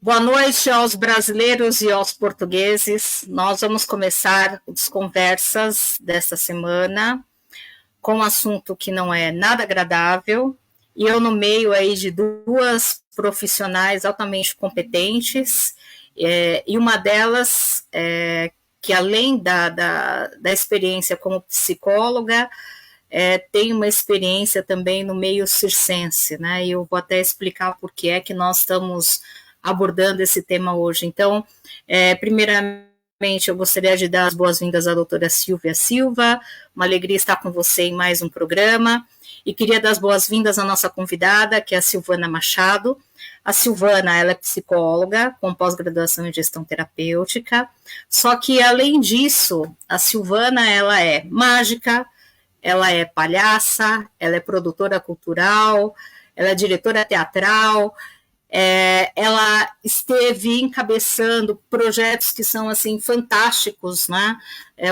Boa noite aos brasileiros e aos portugueses. Nós vamos começar as conversas desta semana com um assunto que não é nada agradável, e eu no meio aí de duas profissionais altamente competentes, e uma delas, que além da experiência como psicóloga, tem uma experiência também no meio circense, né? E eu vou até explicar por que é que nós estamos abordando esse tema hoje. Então, primeiramente, eu gostaria de dar as boas-vindas à doutora Silvia Silva, uma alegria estar com você em mais um programa, e queria dar as boas-vindas à nossa convidada, que é a Silvana Machado. A Silvana, ela é psicóloga, com pós-graduação em gestão terapêutica, só que, além disso, a Silvana, ela é mágica, ela é palhaça, ela é produtora cultural, ela é diretora teatral, ela esteve encabeçando projetos que são assim fantásticos, né?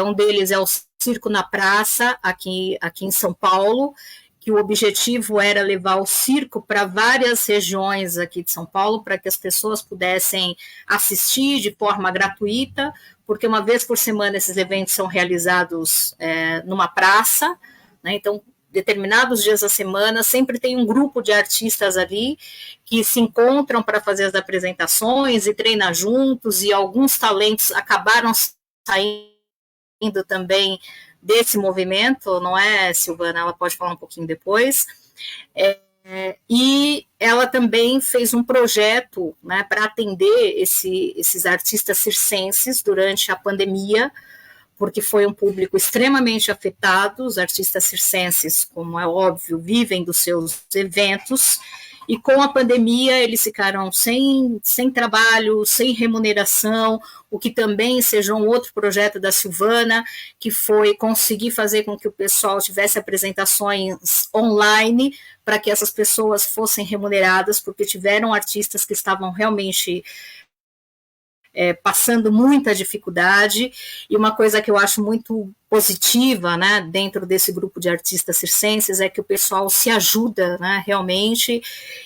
Um deles é o Circo na Praça, aqui em São Paulo, que o objetivo era levar o circo para várias regiões aqui de São Paulo, para que as pessoas pudessem assistir de forma gratuita, porque uma vez por semana esses eventos são realizados numa praça, né? Então, determinados dias da semana, sempre tem um grupo de artistas ali que se encontram para fazer as apresentações e treinar juntos, e alguns talentos acabaram saindo também desse movimento, não é, Silvana? Ela pode falar um pouquinho depois. E ela também fez um projeto, né, para atender esses artistas circenses durante a pandemia, porque foi um público extremamente afetado. Os artistas circenses, como é óbvio, vivem dos seus eventos, e com a pandemia eles ficaram sem trabalho, sem remuneração, o que também seja um outro projeto da Silvana, que foi conseguir fazer com que o pessoal tivesse apresentações online, para que essas pessoas fossem remuneradas, porque tiveram artistas que estavam realmente passando muita dificuldade. E uma coisa que eu acho muito positiva, né, dentro desse grupo de artistas circenses, é que o pessoal se ajuda, né, realmente,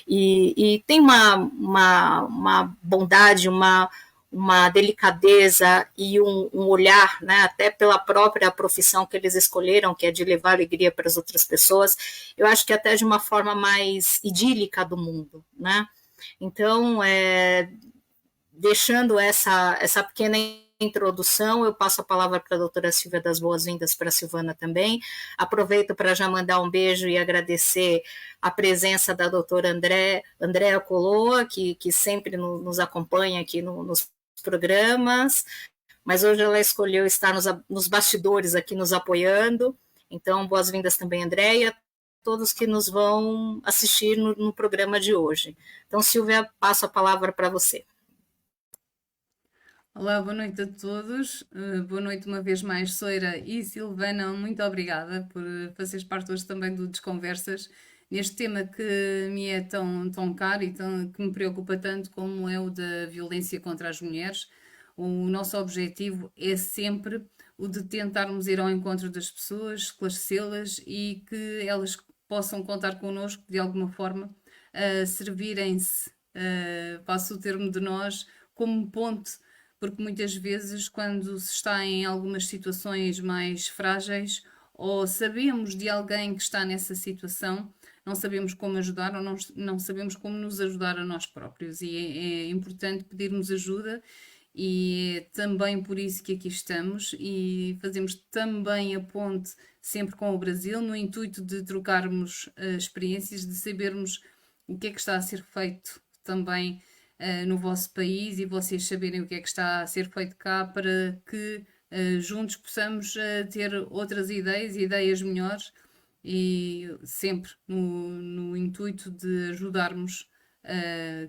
e tem uma bondade, uma delicadeza e um olhar, né, até pela própria profissão que eles escolheram, que é de levar alegria para as outras pessoas, eu acho que até de uma forma mais idílica do mundo, né. Então, deixando essa pequena introdução, eu passo a palavra para a doutora Silvia, das boas-vindas para a Silvana também. Aproveito para já mandar um beijo e agradecer a presença da doutora Andréa Coloa, que sempre nos acompanha aqui nos programas, mas hoje ela escolheu estar nos bastidores aqui nos apoiando. Então, boas-vindas também, Andréia, todos que nos vão assistir no programa de hoje. Então, Silvia, passo a palavra para você. Olá, boa noite a todos. Boa noite uma vez mais, Soira e Silvana. Muito obrigada por fazeres parte hoje também do Desconversas, neste tema que me é tão caro e que me preocupa tanto, como é o da violência contra as mulheres. O nosso objetivo é sempre o de tentarmos ir ao encontro das pessoas, esclarecê-las e que elas possam contar connosco de alguma forma, servirem-se, passo o termo de nós, como ponte, porque muitas vezes, quando se está em algumas situações mais frágeis, ou sabemos de alguém que está nessa situação, não sabemos como ajudar, ou não sabemos como nos ajudar a nós próprios. E é importante pedirmos ajuda, e é também por isso que aqui estamos, e fazemos também a ponte sempre com o Brasil, no intuito de trocarmos experiências, de sabermos o que é que está a ser feito também no vosso país, e vocês saberem o que é que está a ser feito cá, para que juntos possamos ter outras ideias melhores, e sempre no intuito de ajudarmos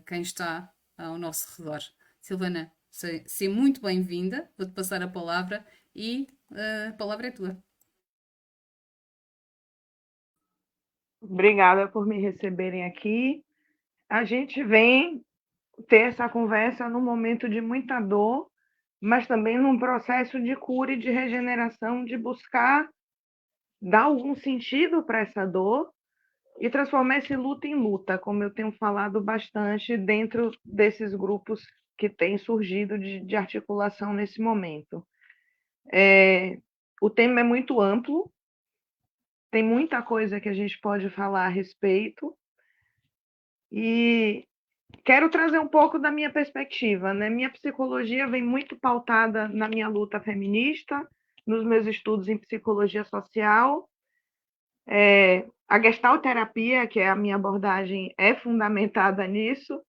quem está ao nosso redor. Silvana, seja muito bem-vinda, vou-te passar a palavra, e a palavra é tua. Obrigada por me receberem aqui. A gente vem ter essa conversa num momento de muita dor, mas também num processo de cura e de regeneração, de buscar dar algum sentido para essa dor, e transformar esse luta em luta, como eu tenho falado bastante dentro desses grupos que têm surgido de articulação nesse momento. O tema é muito amplo, tem muita coisa que a gente pode falar a respeito, e quero trazer um pouco da minha perspectiva, né? Minha psicologia vem muito pautada na minha luta feminista, nos meus estudos em psicologia social. A gestalterapia, que é a minha abordagem, é fundamentada nisso.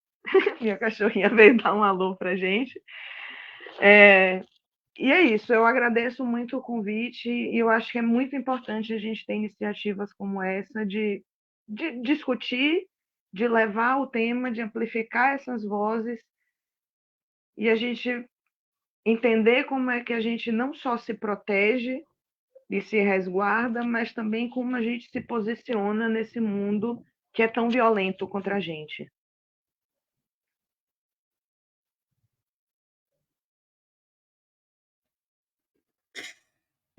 Minha cachorrinha veio dar um alô para a gente. E é isso, eu agradeço muito o convite e eu acho que é muito importante a gente ter iniciativas como essa de discutir, de levar o tema, de amplificar essas vozes e a gente entender como é que a gente não só se protege e se resguarda, mas também como a gente se posiciona nesse mundo que é tão violento contra a gente.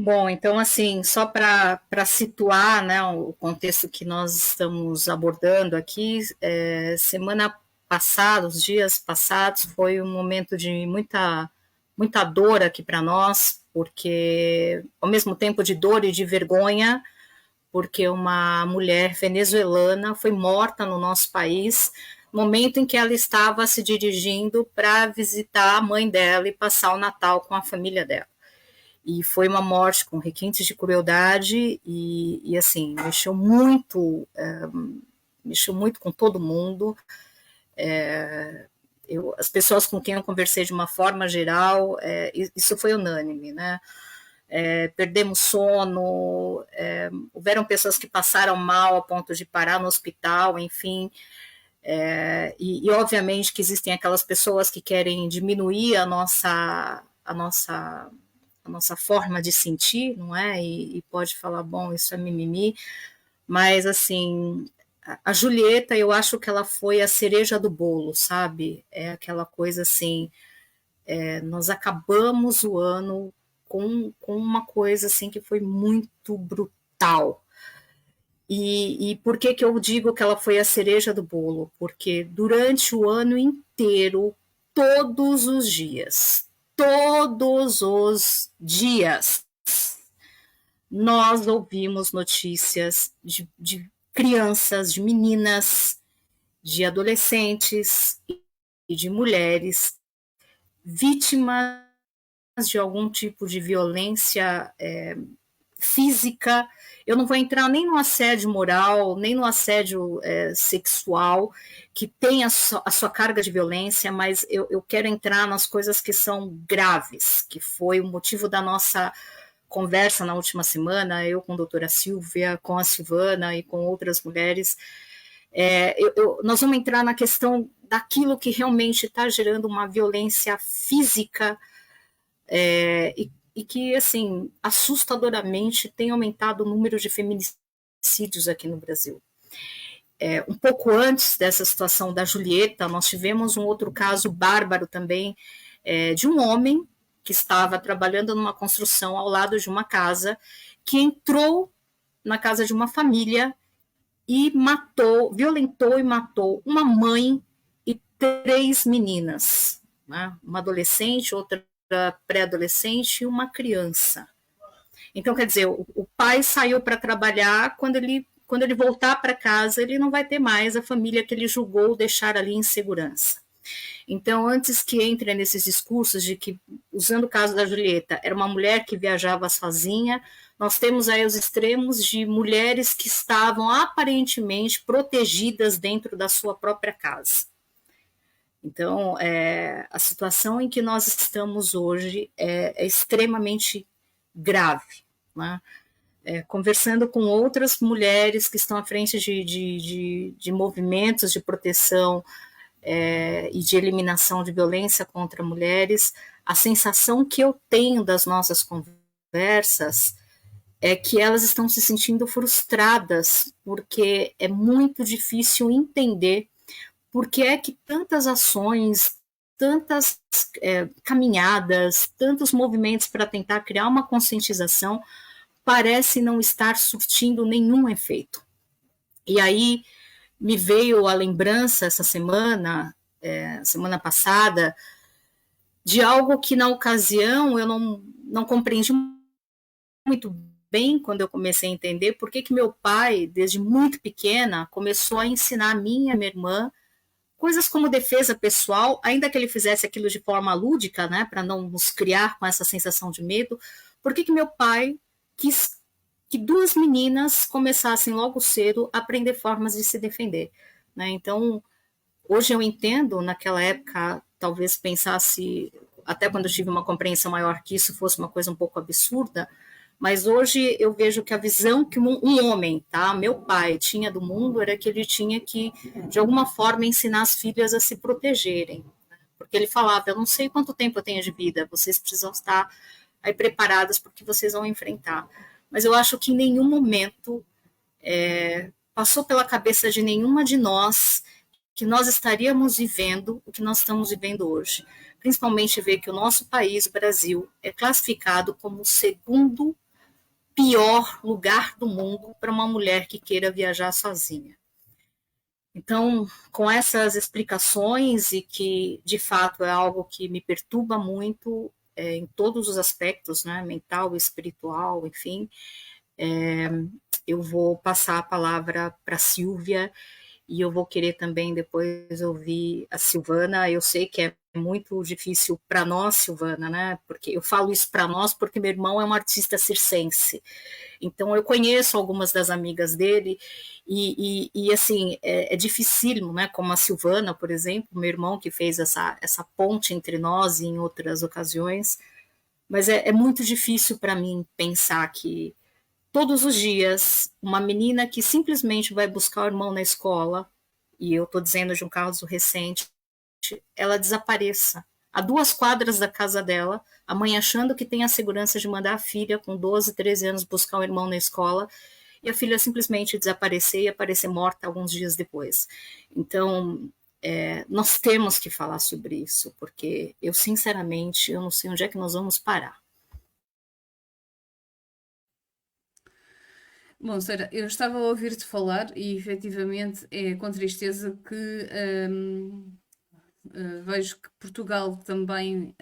Bom, então, assim, só para situar, né, o contexto que nós estamos abordando aqui, semana passada, os dias passados, foi um momento de muita dor aqui para nós, porque, ao mesmo tempo de dor e de vergonha, porque uma mulher venezuelana foi morta no nosso país, no momento em que ela estava se dirigindo para visitar a mãe dela e passar o Natal com a família dela. E foi uma morte com requintes de crueldade e assim, mexeu muito com todo mundo. As pessoas com quem eu conversei de uma forma geral, isso foi unânime, né? Perdemos sono, houveram pessoas que passaram mal a ponto de parar no hospital, enfim. E obviamente que existem aquelas pessoas que querem diminuir a nossa forma de sentir, não é? E pode falar, bom, isso é mimimi, mas assim, a Julieta, eu acho que ela foi a cereja do bolo, sabe? É aquela coisa assim, nós acabamos o ano com uma coisa assim que foi muito brutal. E por que eu digo que ela foi a cereja do bolo? Porque durante o ano inteiro, todos os dias, nós ouvimos notícias de crianças, de meninas, de adolescentes e de mulheres vítimas de algum tipo de violência física. Eu não vou entrar nem no assédio moral, nem no assédio sexual, que tem a sua carga de violência, mas eu quero entrar nas coisas que são graves, que foi o motivo da nossa conversa na última semana, eu com a doutora Silvia, com a Silvana e com outras mulheres. Nós vamos entrar na questão daquilo que realmente está gerando uma violência física e que, assim, assustadoramente tem aumentado o número de feminicídios aqui no Brasil. Um pouco antes dessa situação da Julieta, nós tivemos um outro caso bárbaro também, de um homem que estava trabalhando numa construção ao lado de uma casa, que entrou na casa de uma família e violentou e matou uma mãe e 3 meninas, né? Uma adolescente, outra pré-adolescente e uma criança. Então, quer dizer, o pai saiu para trabalhar, quando ele voltar para casa, ele não vai ter mais a família que ele julgou deixar ali em segurança. Então, antes que entre nesses discursos de que, usando o caso da Julieta, era uma mulher que viajava sozinha, nós temos aí os extremos de mulheres que estavam aparentemente protegidas dentro da sua própria casa. Então, a situação em que nós estamos hoje é extremamente grave, né? Conversando com outras mulheres que estão à frente de movimentos de proteção e de eliminação de violência contra mulheres, a sensação que eu tenho das nossas conversas é que elas estão se sentindo frustradas, porque é muito difícil entender por que é que tantas ações, tantas caminhadas, tantos movimentos para tentar criar uma conscientização parecem não estar surtindo nenhum efeito. E aí me veio a lembrança essa semana, semana passada, de algo que na ocasião eu não compreendi muito bem quando eu comecei a entender por que meu pai, desde muito pequena, começou a ensinar a mim e a minha irmã coisas como defesa pessoal, ainda que ele fizesse aquilo de forma lúdica, né, para não nos criar com essa sensação de medo. Por que meu pai quis que duas meninas começassem logo cedo a aprender formas de se defender, né? Então, hoje eu entendo, naquela época, talvez pensasse, até quando eu tive uma compreensão maior, que isso fosse uma coisa um pouco absurda, mas hoje eu vejo que a visão que um homem, tá, meu pai, tinha do mundo era que ele tinha que, de alguma forma, ensinar as filhas a se protegerem. Porque ele falava, eu não sei quanto tempo eu tenho de vida, vocês precisam estar aí preparadas porque vocês vão enfrentar. Mas eu acho que em nenhum momento passou pela cabeça de nenhuma de nós que nós estaríamos vivendo o que nós estamos vivendo hoje. Principalmente ver que o nosso país, o Brasil, é classificado como o segundo pior lugar do mundo para uma mulher que queira viajar sozinha. Então, com essas explicações e que, de fato, é algo que me perturba muito em todos os aspectos, né, mental, espiritual, enfim, eu vou passar a palavra para a Silvia e eu vou querer também depois ouvir a Silvana. Eu sei que é muito difícil para nós, Silvana, né? Porque eu falo isso para nós porque meu irmão é um artista circense. Então eu conheço algumas das amigas dele e assim, é dificílimo, né? Como a Silvana, por exemplo, meu irmão que fez essa ponte entre nós e em outras ocasiões. Mas é muito difícil para mim pensar que todos os dias, uma menina que simplesmente vai buscar o irmão na escola, e eu estou dizendo de um caso recente, ela desapareça a 2 quadras da casa dela, a mãe achando que tem a segurança de mandar a filha com 12, 13 anos buscar o irmão na escola, e a filha simplesmente desaparecer e aparecer morta alguns dias depois. Então, nós temos que falar sobre isso, porque eu, sinceramente, eu não sei onde é que nós vamos parar. Bom, Sara, eu estava a ouvir-te falar e efetivamente é com tristeza que vejo que Portugal também,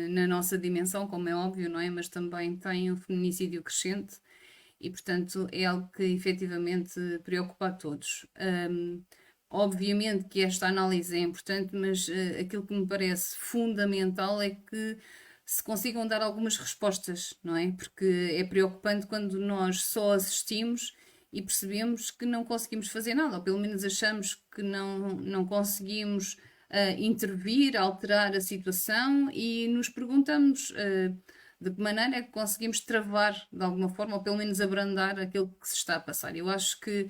na nossa dimensão, como é óbvio, não é? Mas também tem um feminicídio crescente e, portanto, é algo que efetivamente preocupa a todos. Obviamente que esta análise é importante, mas aquilo que me parece fundamental é que se consigam dar algumas respostas, não é? Porque é preocupante quando nós só assistimos e percebemos que não conseguimos fazer nada, ou pelo menos achamos que não conseguimos intervir, alterar a situação e nos perguntamos de que maneira é que conseguimos travar de alguma forma, ou pelo menos abrandar aquilo que se está a passar. Eu acho que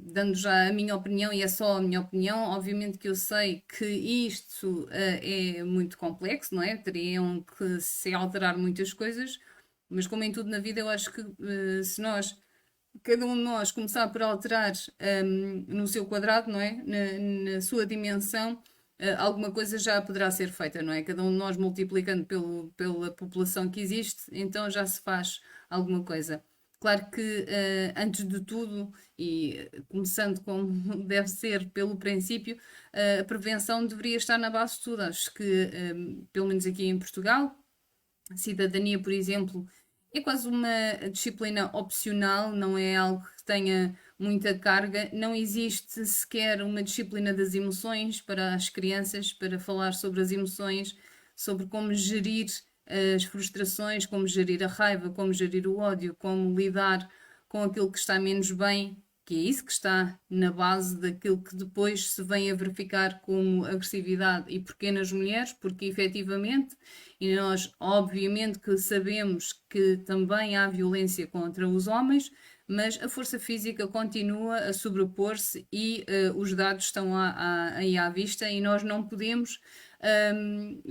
dando já a minha opinião, e é só a minha opinião, obviamente que eu sei que isto é muito complexo, não é? Teriam que se alterar muitas coisas, mas como em tudo na vida, eu acho que se nós, cada um de nós, começar por alterar no seu quadrado, não é? Na sua dimensão, alguma coisa já poderá ser feita, não é? Cada um de nós multiplicando pela população que existe, então já se faz alguma coisa. Claro que, antes de tudo, e começando como deve ser pelo princípio, a prevenção deveria estar na base de tudo. Acho que, pelo menos aqui em Portugal, a cidadania, por exemplo, é quase uma disciplina opcional, não é algo que tenha muita carga. Não existe sequer uma disciplina das emoções para as crianças, para falar sobre as emoções, sobre como gerir as frustrações, como gerir a raiva, como gerir o ódio, como lidar com aquilo que está menos bem, que é isso que está na base daquilo que depois se vem a verificar como agressividade e porquê nas mulheres, porque efetivamente, e nós obviamente que sabemos que também há violência contra os homens, mas a força física continua a sobrepor-se e os dados estão aí à vista e nós não podemos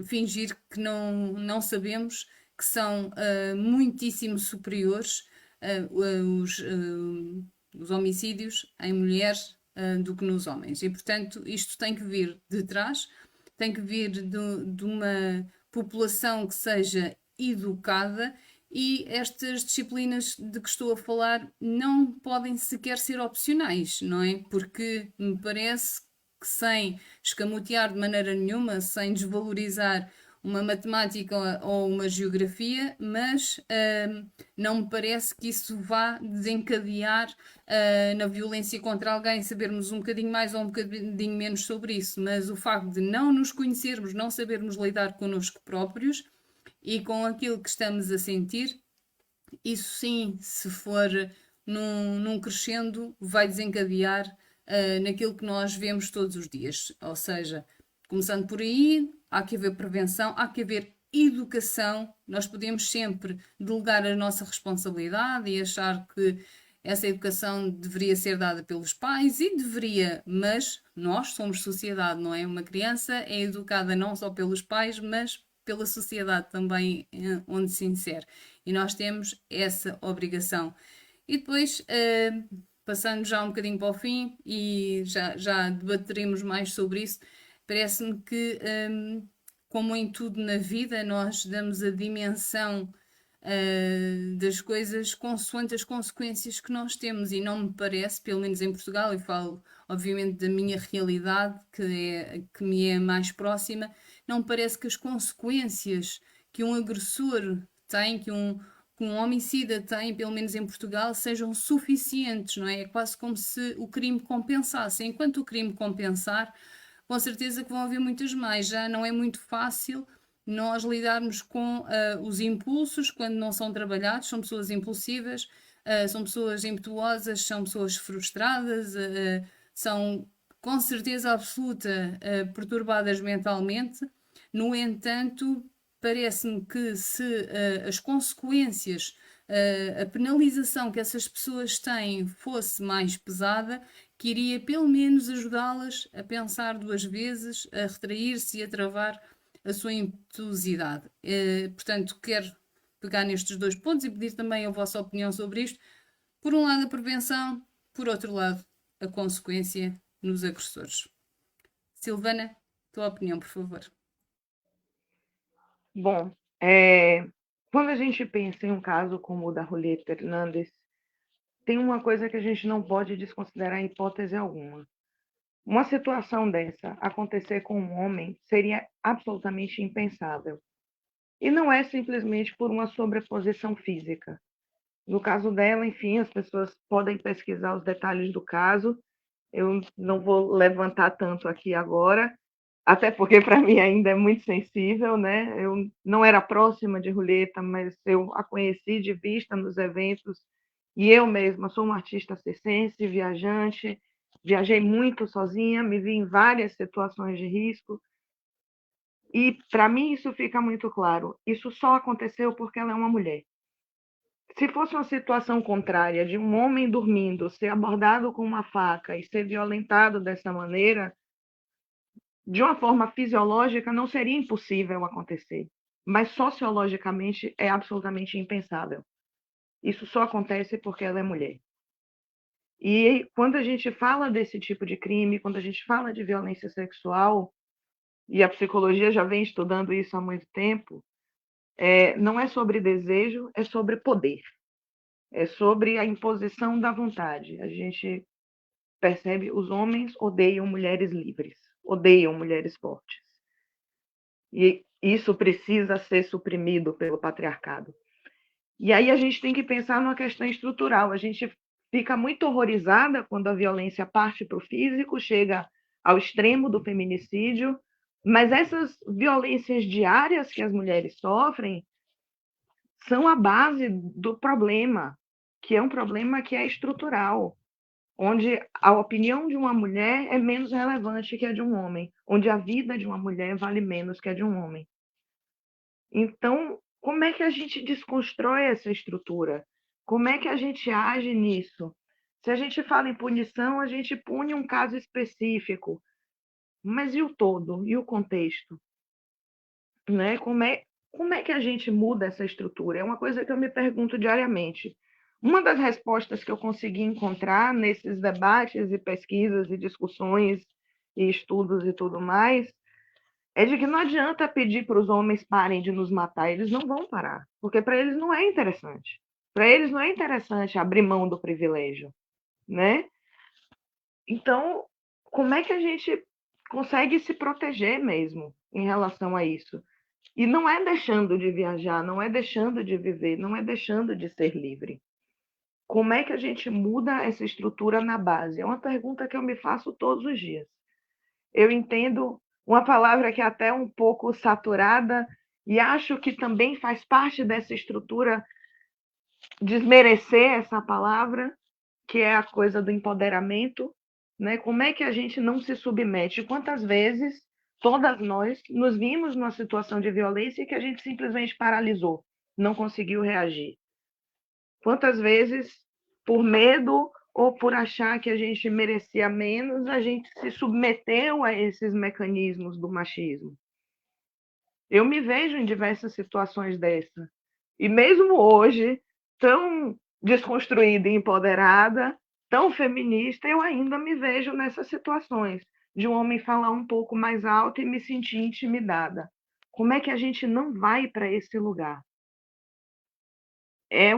fingir que não sabemos que são muitíssimo superiores os homicídios em mulheres do que nos homens. E, portanto, isto tem que vir de trás, tem que vir de uma população que seja educada e estas disciplinas de que estou a falar não podem sequer ser opcionais, não é? Porque me parece que sem escamotear de maneira nenhuma, sem desvalorizar uma matemática ou uma geografia, mas não me parece que isso vá desencadear na violência contra alguém, sabermos um bocadinho mais ou um bocadinho menos sobre isso, mas o facto de não nos conhecermos, não sabermos lidar connosco próprios e com aquilo que estamos a sentir, isso sim, se for num crescendo, vai desencadear naquilo que nós vemos todos os dias. Ou seja, começando por aí, há que haver prevenção, há que haver educação. Nós podemos sempre delegar a nossa responsabilidade e achar que essa educação deveria ser dada pelos pais e deveria, mas nós somos sociedade, não é? Uma criança é educada não só pelos pais, mas pela sociedade também onde se insere. E nós temos essa obrigação. E depois, passando já um bocadinho para o fim, e já debateremos mais sobre isso, parece-me que, como em tudo na vida, nós damos a dimensão das coisas consoante as consequências que nós temos, e não me parece, pelo menos em Portugal, eu falo obviamente da minha realidade, que me é mais próxima, não me parece que as consequências que um agressor tem, que um homicida tem, pelo menos em Portugal, sejam suficientes, não é? É quase como se o crime compensasse. Enquanto o crime compensar, com certeza que vão haver muitas mais. Já não é muito fácil nós lidarmos com os impulsos quando não são trabalhados, são pessoas impulsivas, são pessoas impetuosas, são pessoas frustradas, são com certeza absoluta perturbadas mentalmente. No entanto, parece-me que se as consequências, a penalização que essas pessoas têm fosse mais pesada, que iria pelo menos ajudá-las a pensar duas vezes, a retrair-se e a travar a sua impetuosidade. Portanto, quero pegar nestes dois pontos e pedir também a vossa opinião sobre isto. Por um lado, a prevenção, por outro lado, a consequência nos agressores. Silvana, tua opinião, por favor. Bom, quando a gente pensa em um caso como o da Julieta Hernández, tem uma coisa que a gente não pode desconsiderar em hipótese alguma. Uma situação dessa acontecer com um homem seria absolutamente impensável. E não é simplesmente por uma sobreposição física. No caso dela, enfim, as pessoas podem pesquisar os detalhes do caso. Eu não vou levantar tanto aqui agora, até porque para mim ainda é muito sensível, né? Eu não era próxima de Julieta, mas eu a conheci de vista nos eventos, e eu mesma sou uma artista circense, viajante, viajei muito sozinha, me vi em várias situações de risco, e para mim isso fica muito claro. Isso só aconteceu porque ela é uma mulher. Se fosse uma situação contrária, de um homem dormindo, ser abordado com uma faca e ser violentado dessa maneira, de uma forma fisiológica não seria impossível acontecer, mas sociologicamente é absolutamente impensável. Isso só acontece porque ela é mulher. E quando a gente fala desse tipo de crime, quando a gente fala de violência sexual, e a psicologia já vem estudando isso há muito tempo, não é sobre desejo, é sobre poder. É sobre a imposição da vontade. A gente percebe, os homens odeiam mulheres livres, odeiam mulheres fortes. E isso precisa ser suprimido pelo patriarcado. E aí a gente tem que pensar numa questão estrutural. A gente fica muito horrorizada quando a violência parte para o físico, chega ao extremo do feminicídio, mas essas violências diárias que as mulheres sofrem são a base do problema, que é um problema que é estrutural, onde a opinião de uma mulher é menos relevante que a de um homem, onde a vida de uma mulher vale menos que a de um homem. Então, como é que a gente desconstrói essa estrutura? Como é que a gente age nisso? Se a gente fala em punição, a gente pune um caso específico, mas e o todo? E o contexto? Né? Como é que a gente muda essa estrutura? É uma coisa que eu me pergunto diariamente. Uma das respostas que eu consegui encontrar nesses debates e pesquisas e discussões e estudos e tudo mais é de que não adianta pedir para os homens parem de nos matar, eles não vão parar, porque para eles não é interessante. Para eles não é interessante abrir mão do privilégio, né? Então, como é que a gente consegue se proteger mesmo em relação a isso? E não é deixando de viajar, não é deixando de viver, não é deixando de ser livre. Como é que a gente muda essa estrutura na base? É uma pergunta que eu me faço todos os dias. Eu entendo uma palavra que é até um pouco saturada e acho que também faz parte dessa estrutura desmerecer essa palavra, que é a coisa do empoderamento, né? Como é que a gente não se submete? Quantas vezes todas nós nos vimos numa situação de violência que a gente simplesmente paralisou, não conseguiu reagir? Quantas vezes, por medo ou por achar que a gente merecia menos, a gente se submeteu a esses mecanismos do machismo? Eu me vejo em diversas situações dessa. E mesmo hoje, tão desconstruída e empoderada, tão feminista, eu ainda me vejo nessas situações de um homem falar um pouco mais alto e me sentir intimidada. Como é que a gente não vai para esse lugar? É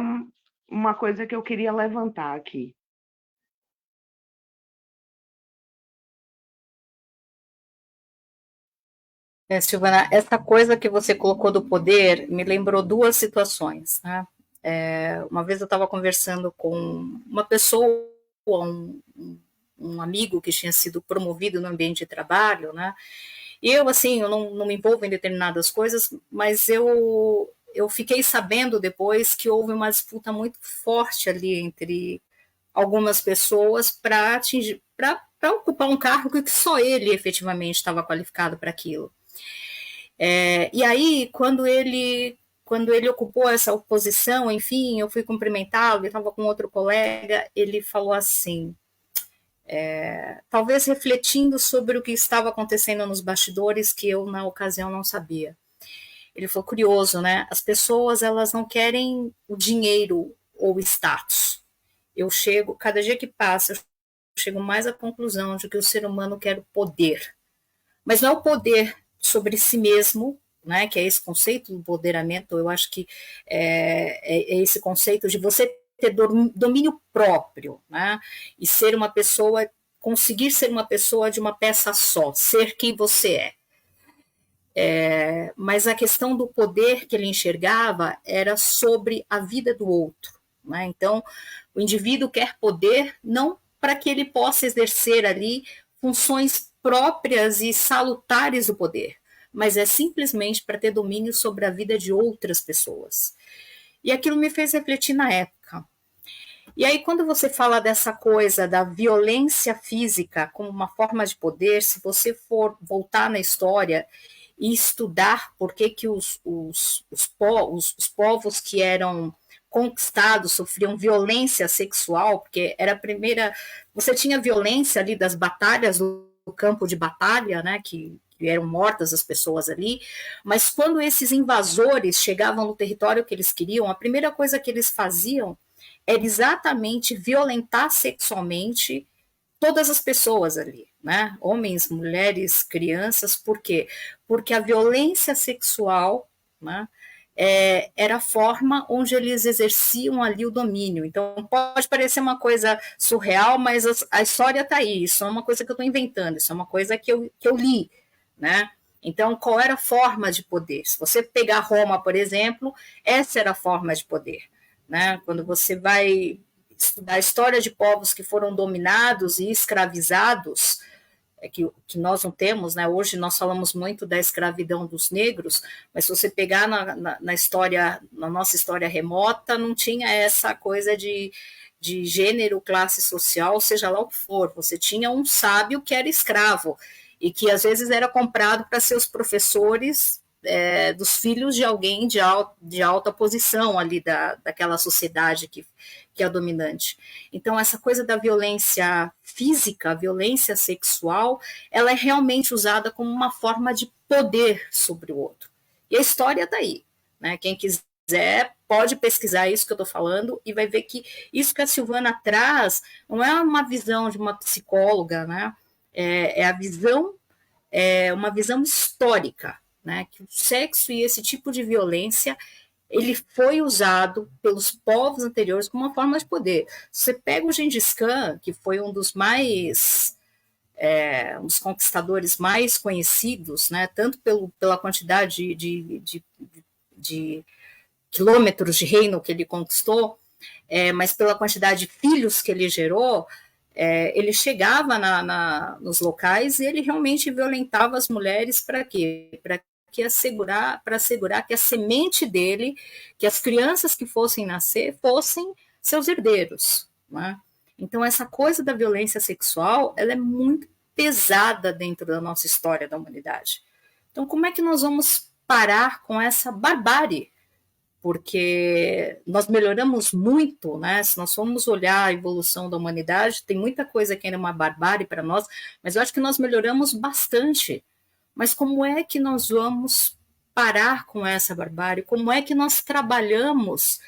uma coisa que eu queria levantar aqui. Silvana, essa coisa que você colocou do poder me lembrou duas situações, né? Uma vez eu estava conversando com uma pessoa, um amigo que tinha sido promovido no ambiente de trabalho, né? E eu, assim, eu não me envolvo em determinadas coisas, mas eu fiquei sabendo depois que houve uma disputa muito forte ali entre algumas pessoas para atingir, para ocupar um cargo que só ele efetivamente estava qualificado para aquilo. E aí, quando ele ocupou essa posição, enfim, eu fui cumprimentá-lo, ele estava com outro colega, ele falou assim, talvez refletindo sobre o que estava acontecendo nos bastidores que eu, na ocasião, não sabia. Ele falou, curioso, né? As pessoas, elas não querem o dinheiro ou o status. Cada dia que passa, eu chego mais à conclusão de que o ser humano quer o poder. Mas não é o poder sobre si mesmo, né, que é esse conceito do empoderamento, eu acho que é esse conceito de você ter domínio próprio, né, e ser uma pessoa, conseguir ser uma pessoa de uma peça só, ser quem você é. Mas a questão do poder que ele enxergava era sobre a vida do outro, né? Então, o indivíduo quer poder não para que ele possa exercer ali funções próprias e salutares do poder, mas é simplesmente para ter domínio sobre a vida de outras pessoas. E aquilo me fez refletir na época. E aí, quando você fala dessa coisa da violência física como uma forma de poder, se você for voltar na história e estudar por que, que os povos que eram conquistados sofriam violência sexual, porque era a primeira. Você tinha violência ali das batalhas do campo de batalha, né, que eram mortas as pessoas ali, mas quando esses invasores chegavam no território que eles queriam, a primeira coisa que eles faziam era exatamente violentar sexualmente todas as pessoas ali, né? Homens, mulheres, crianças, por quê? Porque a violência sexual, né, era a forma onde eles exerciam ali o domínio. Então, pode parecer uma coisa surreal, mas a história está aí. Isso é uma coisa que eu estou inventando, isso é uma coisa que eu li, né? Então, qual era a forma de poder? Se você pegar Roma, por exemplo, essa era a forma de poder, né? Quando você vai estudar a história de povos que foram dominados e escravizados, que nós não temos, né? Hoje nós falamos muito da escravidão dos negros, mas se você pegar na história, na nossa história remota, não tinha essa coisa de gênero, classe social, seja lá o que for. Você tinha um sábio que era escravo e que às vezes era comprado para ser os professores dos filhos de alguém de alta posição ali daquela sociedade que é dominante. Então, essa coisa da violência física, a violência sexual, ela é realmente usada como uma forma de poder sobre o outro. E a história está aí, né? Quem quiser pode pesquisar isso que eu estou falando e vai ver que isso que a Silvana traz não é uma visão de uma psicóloga, né? É a visão uma visão histórica, né, que o sexo e esse tipo de violência ele foi usado pelos povos anteriores como uma forma de poder. Você pega o Gengis Khan, que foi um dos um dos conquistadores mais conhecidos, né, tanto pela quantidade de quilômetros de reino que ele conquistou, mas pela quantidade de filhos que ele gerou, ele chegava nos locais e ele realmente violentava as mulheres para quê? Para assegurar que a semente dele, que as crianças que fossem nascer, fossem seus herdeiros. Né? Então, essa coisa da violência sexual, ela é muito pesada dentro da nossa história da humanidade. Então, como é que nós vamos parar com essa barbárie? Porque nós melhoramos muito, né? Se nós formos olhar a evolução da humanidade, tem muita coisa que ainda é uma barbárie para nós, mas eu acho que nós melhoramos bastante. Mas como é que nós vamos parar com essa barbárie? Como é que nós trabalhamos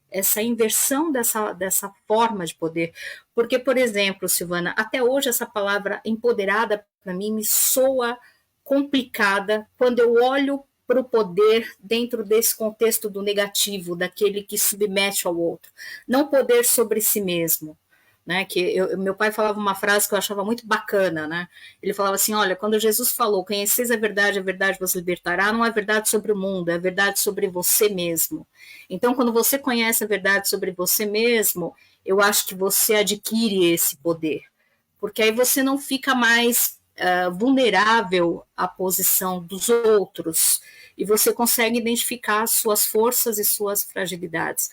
essa inversão dessa forma de poder? Porque, por exemplo, Silvana, até hoje essa palavra empoderada para mim me soa complicada quando eu olho para o poder dentro desse contexto do negativo, daquele que submete ao outro. Não poder sobre si mesmo. Né, meu pai falava uma frase que eu achava muito bacana, né? Ele falava assim, olha, quando Jesus falou, conheceis a verdade vos libertará, não é verdade sobre o mundo, é verdade sobre você mesmo. Então, quando você conhece a verdade sobre você mesmo, eu acho que você adquire esse poder, porque aí você não fica mais vulnerável à posição dos outros, e você consegue identificar suas forças e suas fragilidades.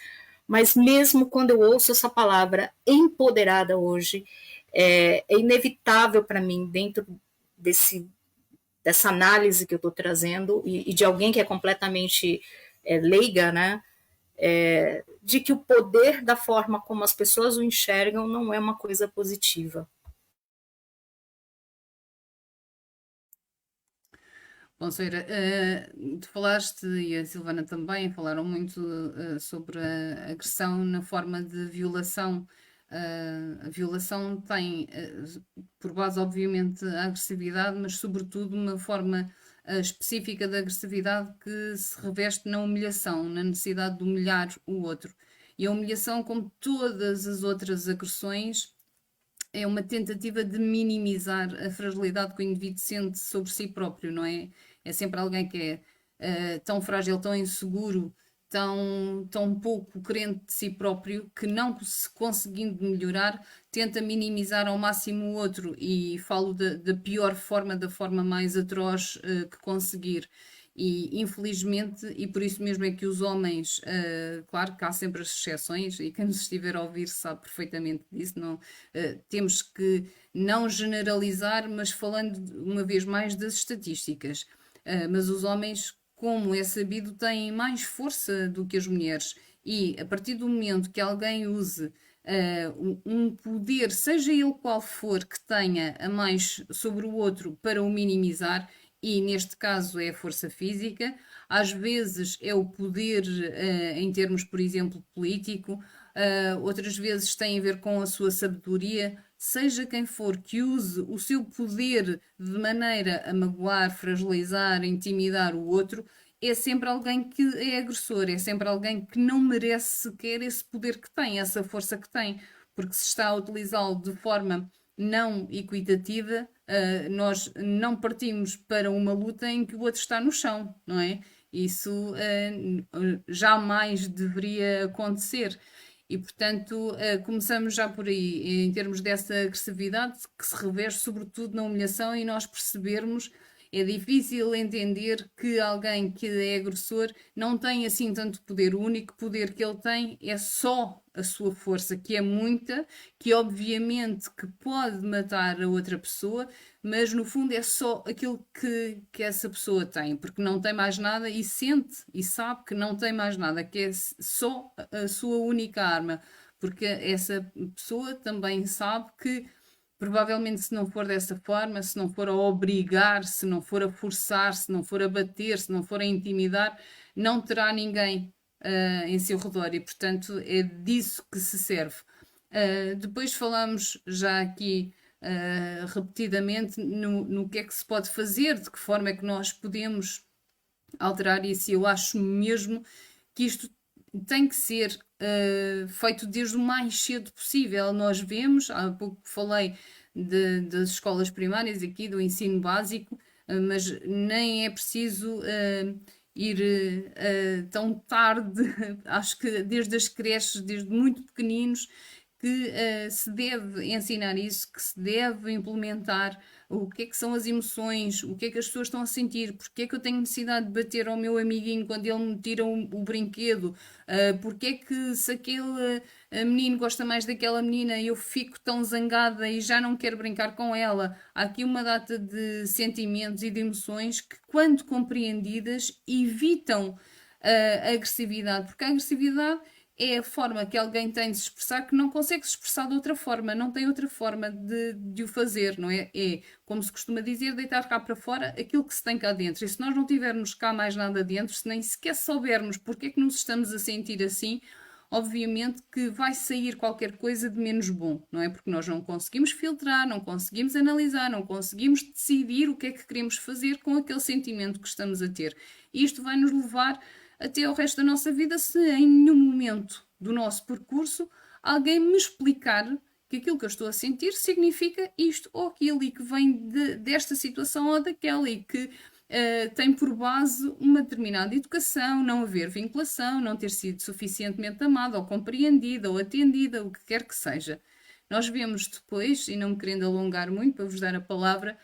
Mas mesmo quando eu ouço essa palavra empoderada hoje, é inevitável para mim, dentro dessa análise que eu estou trazendo, e de alguém que é completamente leiga, né, de que o poder da forma como as pessoas o enxergam não é uma coisa positiva. Bom, Soeira, tu falaste e a Silvana também falaram muito sobre a agressão na forma de violação. A violação tem por base, obviamente, a agressividade, mas, sobretudo, uma forma específica de agressividade que se reveste na humilhação, na necessidade de humilhar o outro. E a humilhação, como todas as outras agressões, é uma tentativa de minimizar a fragilidade que o indivíduo sente sobre si próprio, não é? É sempre alguém que é tão frágil, tão inseguro, tão pouco crente de si próprio, que não se conseguindo melhorar, tenta minimizar ao máximo o outro, e falo da pior forma, da forma mais atroz que conseguir. E infelizmente, e por isso mesmo é que os homens, claro que há sempre as exceções, e quem nos estiver a ouvir sabe perfeitamente disso, não, temos que não generalizar, mas falando uma vez mais das estatísticas. Mas os homens, como é sabido, têm mais força do que as mulheres, e a partir do momento que alguém use um poder, seja ele qual for, que tenha a mais sobre o outro para o minimizar, e neste caso é a força física, às vezes é o poder em termos, por exemplo, político, outras vezes tem a ver com a sua sabedoria, seja quem for que use o seu poder de maneira a magoar, fragilizar, intimidar o outro, é sempre alguém que é agressor, é sempre alguém que não merece sequer esse poder que tem, essa força que tem, porque se está a utilizá-lo de forma não equitativa, nós não partimos para uma luta em que o outro está no chão, não é? Isso jamais deveria acontecer. E, portanto, começamos já por aí, em termos dessa agressividade que se reveste sobretudo na humilhação, e nós percebermos, é difícil entender que alguém que é agressor não tem assim tanto poder. O único poder que ele tem é só a sua força, que é muita, que obviamente que pode matar a outra pessoa, mas no fundo é só aquilo que essa pessoa tem, porque não tem mais nada, e sente e sabe que não tem mais nada, que é só a sua única arma, porque essa pessoa também sabe que provavelmente, se não for dessa forma, se não for a obrigar, se não for a forçar, se não for a bater, se não for a intimidar, não terá ninguém em seu redor, e portanto é disso que se serve. Depois falamos já aqui repetidamente no que é que se pode fazer, de que forma é que nós podemos alterar isso. E eu acho mesmo que isto tem que ser feito desde o mais cedo possível. Nós vemos, há pouco falei das escolas primárias aqui, do ensino básico, mas nem é preciso ir tão tarde, acho que desde as creches, desde muito pequeninos, que se deve ensinar isso, que se deve implementar o que é que são as emoções, o que é que as pessoas estão a sentir, porque é que eu tenho necessidade de bater ao meu amiguinho quando ele me tira o brinquedo, porque é que se aquele menino gosta mais daquela menina e eu fico tão zangada e já não quero brincar com ela. Há aqui uma data de sentimentos e de emoções que, quando compreendidas, evitam a agressividade, porque a agressividade é a forma que alguém tem de se expressar que não consegue se expressar de outra forma, não tem outra forma de o fazer, não é? É, como se costuma dizer, deitar cá para fora aquilo que se tem cá dentro. E se nós não tivermos cá mais nada dentro, se nem sequer soubermos porque é que nos estamos a sentir assim, obviamente que vai sair qualquer coisa de menos bom, não é? Porque nós não conseguimos filtrar, não conseguimos analisar, não conseguimos decidir o que é que queremos fazer com aquele sentimento que estamos a ter. E isto vai nos levar até ao resto da nossa vida se em nenhum momento do nosso percurso alguém me explicar que aquilo que eu estou a sentir significa isto ou aquilo e que vem desta situação ou daquela e que tem por base uma determinada educação, não haver vinculação, não ter sido suficientemente amada ou compreendida ou atendida, o que quer que seja. Nós vemos depois, e não me querendo alongar muito para vos dar a palavra,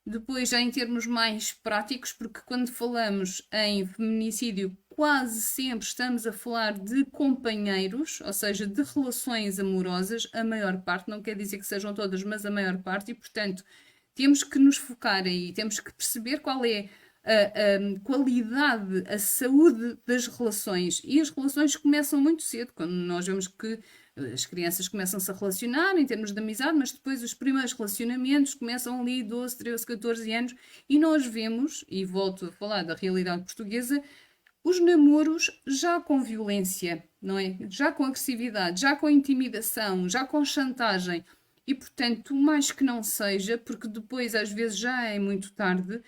depois, já em termos mais práticos, porque quando falamos em feminicídio, quase sempre estamos a falar de companheiros, ou seja, de relações amorosas, a maior parte, não quer dizer que sejam todas, mas a maior parte, e portanto temos que nos focar aí, temos que perceber qual é a qualidade, a saúde das relações. E as relações começam muito cedo, quando nós vemos que as crianças começam-se a relacionar em termos de amizade, mas depois os primeiros relacionamentos começam ali 12, 13, 14 anos e nós vemos, e volto a falar da realidade portuguesa, os namoros já com violência, não é? Já com agressividade, já com intimidação, já com chantagem. E, portanto, mais que não seja, porque depois às vezes já é muito tarde,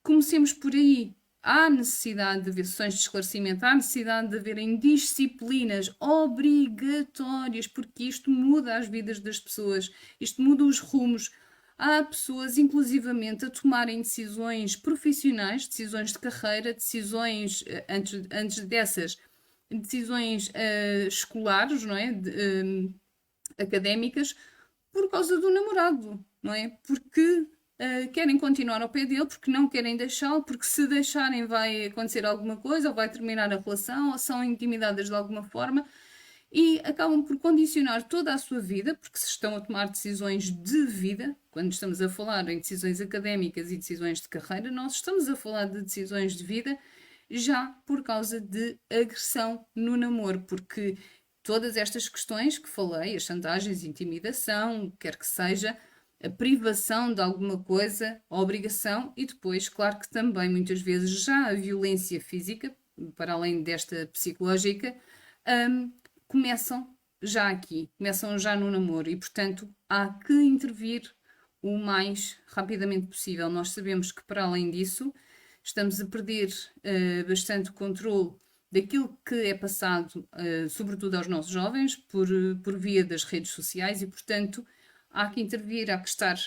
comecemos por aí. Há necessidade de haver sessões de esclarecimento, há necessidade de haverem disciplinas obrigatórias, porque isto muda as vidas das pessoas, isto muda os rumos. Há pessoas, inclusivamente, a tomarem decisões profissionais, decisões de carreira, decisões, antes dessas, decisões escolares, não é? Académicas, por causa do namorado, não é? Porque querem continuar ao pé dele, porque não querem deixá-lo, porque se deixarem vai acontecer alguma coisa, ou vai terminar a relação, ou são intimidadas de alguma forma, e acabam por condicionar toda a sua vida, porque se estão a tomar decisões de vida, quando estamos a falar em decisões académicas e decisões de carreira, nós estamos a falar de decisões de vida já por causa de agressão no namoro, porque todas estas questões que falei, as chantagens, intimidação, quer que seja, a privação de alguma coisa, a obrigação e depois, claro que também muitas vezes já a violência física, para além desta psicológica, começam já aqui, começam já no namoro e, portanto, há que intervir o mais rapidamente possível. Nós sabemos que, para além disso, estamos a perder bastante controle daquilo que é passado, sobretudo aos nossos jovens, por via das redes sociais e, portanto, há que intervir, há que estar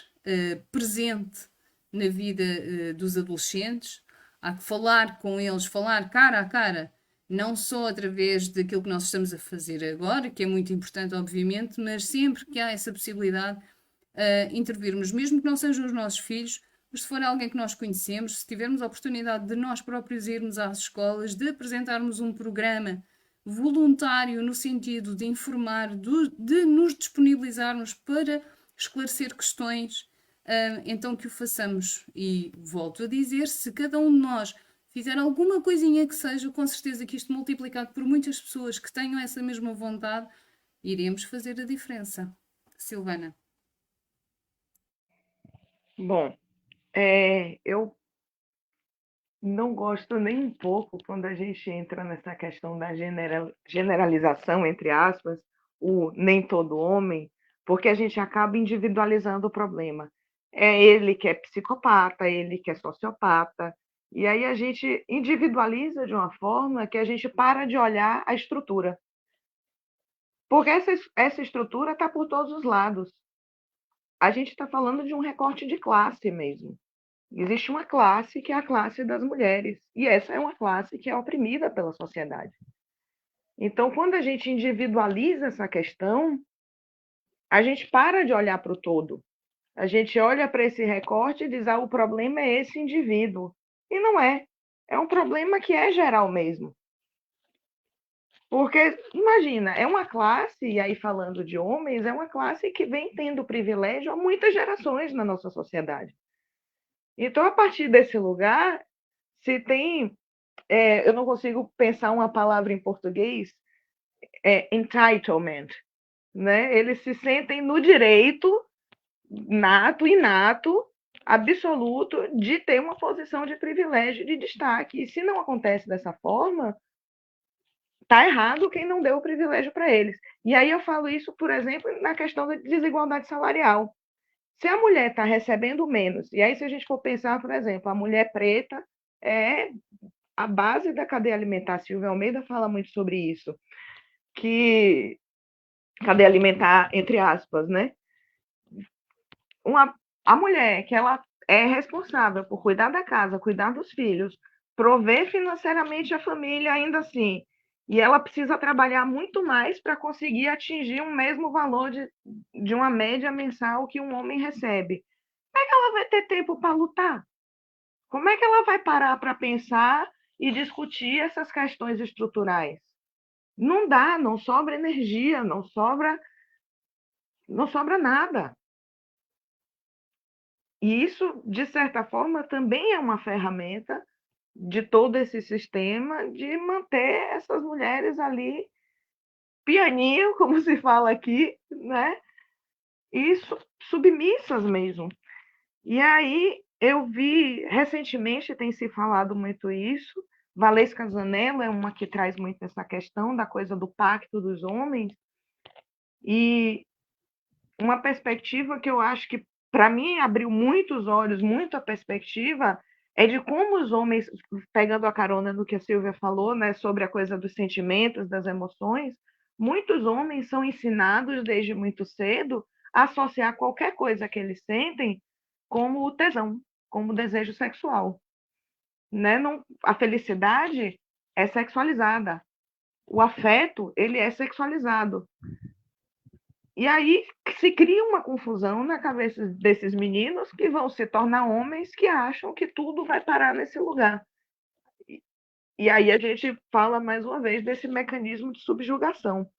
presente na vida dos adolescentes, há que falar com eles, falar cara a cara, não só através daquilo que nós estamos a fazer agora, que é muito importante, obviamente, mas sempre que há essa possibilidade, intervirmos, mesmo que não sejam os nossos filhos, mas se for alguém que nós conhecemos, se tivermos a oportunidade de nós próprios irmos às escolas, de apresentarmos um programa voluntário no sentido de informar, de nos disponibilizarmos para esclarecer questões, então que o façamos. E volto a dizer, se cada um de nós fizer alguma coisinha que seja, com certeza que isto multiplicado por muitas pessoas que tenham essa mesma vontade, iremos fazer a diferença. Silvana. Bom, eu não gosto nem um pouco quando a gente entra nessa questão da generalização, entre aspas, o nem todo homem, porque a gente acaba individualizando o problema. É ele que é psicopata, ele que é sociopata, e aí a gente individualiza de uma forma que a gente para de olhar a estrutura. Porque essa estrutura está por todos os lados. A gente está falando de um recorte de classe mesmo. Existe uma classe que é a classe das mulheres, e essa é uma classe que é oprimida pela sociedade. Então, quando a gente individualiza essa questão, a gente para de olhar para o todo. A gente olha para esse recorte e diz: o problema é esse indivíduo. E não é. É um problema que é geral mesmo. Porque, imagina, é uma classe, e aí falando de homens, é uma classe que vem tendo privilégio há muitas gerações na nossa sociedade. Então, a partir desse lugar, se tem. Eu não consigo pensar uma palavra em português, entitlement. Né? Eles se sentem no direito inato, absoluto, de ter uma posição de privilégio, de destaque. E se não acontece dessa forma, está errado quem não deu o privilégio para eles. E aí eu falo isso, por exemplo, na questão da desigualdade salarial. Se a mulher está recebendo menos, e aí se a gente for pensar, por exemplo, a mulher preta é a base da cadeia alimentar, Silvia Almeida fala muito sobre isso, que cadeia alimentar, entre aspas, né? A mulher que ela é responsável por cuidar da casa, cuidar dos filhos, prover financeiramente a família ainda assim, e ela precisa trabalhar muito mais para conseguir atingir o mesmo valor de uma média mensal que um homem recebe. Como é que ela vai ter tempo para lutar? Como é que ela vai parar para pensar e discutir essas questões estruturais? Não dá, não sobra energia, não sobra nada. E isso, de certa forma, também é uma ferramenta de todo esse sistema de manter essas mulheres ali, pianinho, como se fala aqui, né? E submissas mesmo. E aí eu vi, recentemente tem se falado muito isso, Valesca Zanella é uma que traz muito essa questão da coisa do pacto dos homens, e uma perspectiva que eu acho que, para mim, abriu muitos olhos, muito a perspectiva, é de como os homens, pegando a carona no que a Silvia falou, né, sobre a coisa dos sentimentos, das emoções, muitos homens são ensinados desde muito cedo a associar qualquer coisa que eles sentem como o tesão, como o desejo sexual. Né? Não, a felicidade é sexualizada. O afeto, ele é sexualizado. E aí se cria uma confusão na cabeça desses meninos que vão se tornar homens que acham que tudo vai parar nesse lugar. E aí a gente fala mais uma vez desse mecanismo de subjugação.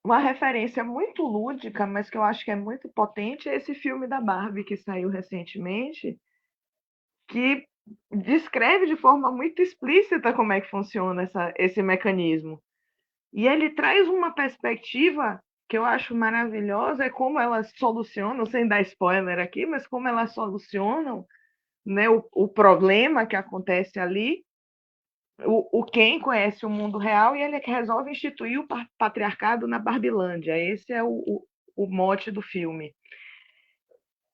Uma referência muito lúdica, mas que eu acho que é muito potente, é esse filme da Barbie que saiu recentemente, que descreve de forma muito explícita como é que funciona esse mecanismo. E ele traz uma perspectiva que eu acho maravilhosa, é como elas solucionam, sem dar spoiler aqui, mas como elas solucionam, né, o problema que acontece ali. Quem conhece o mundo real, e ele é que resolve instituir o patriarcado na Barbilândia. Esse é o mote do filme.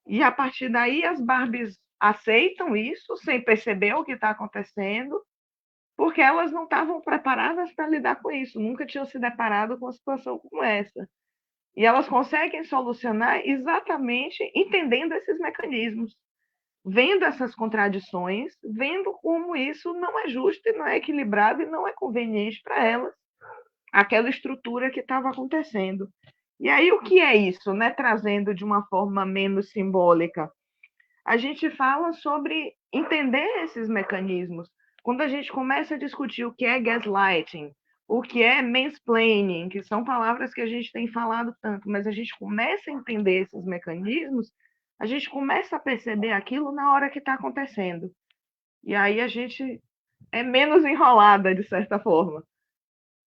E a partir daí as Barbies aceitam isso sem perceber o que está acontecendo, porque elas não estavam preparadas para lidar com isso, nunca tinham se deparado com uma situação como essa. E elas conseguem solucionar exatamente entendendo esses mecanismos, vendo essas contradições, vendo como isso não é justo e não é equilibrado e não é conveniente para elas, aquela estrutura que estava acontecendo. E aí o que é isso, né? Trazendo de uma forma menos simbólica, a gente fala sobre entender esses mecanismos. Quando a gente começa a discutir o que é gaslighting, o que é mansplaining, que são palavras que a gente tem falado tanto, mas a gente começa a entender esses mecanismos, a gente começa a perceber aquilo na hora que está acontecendo. E aí a gente é menos enrolada, de certa forma.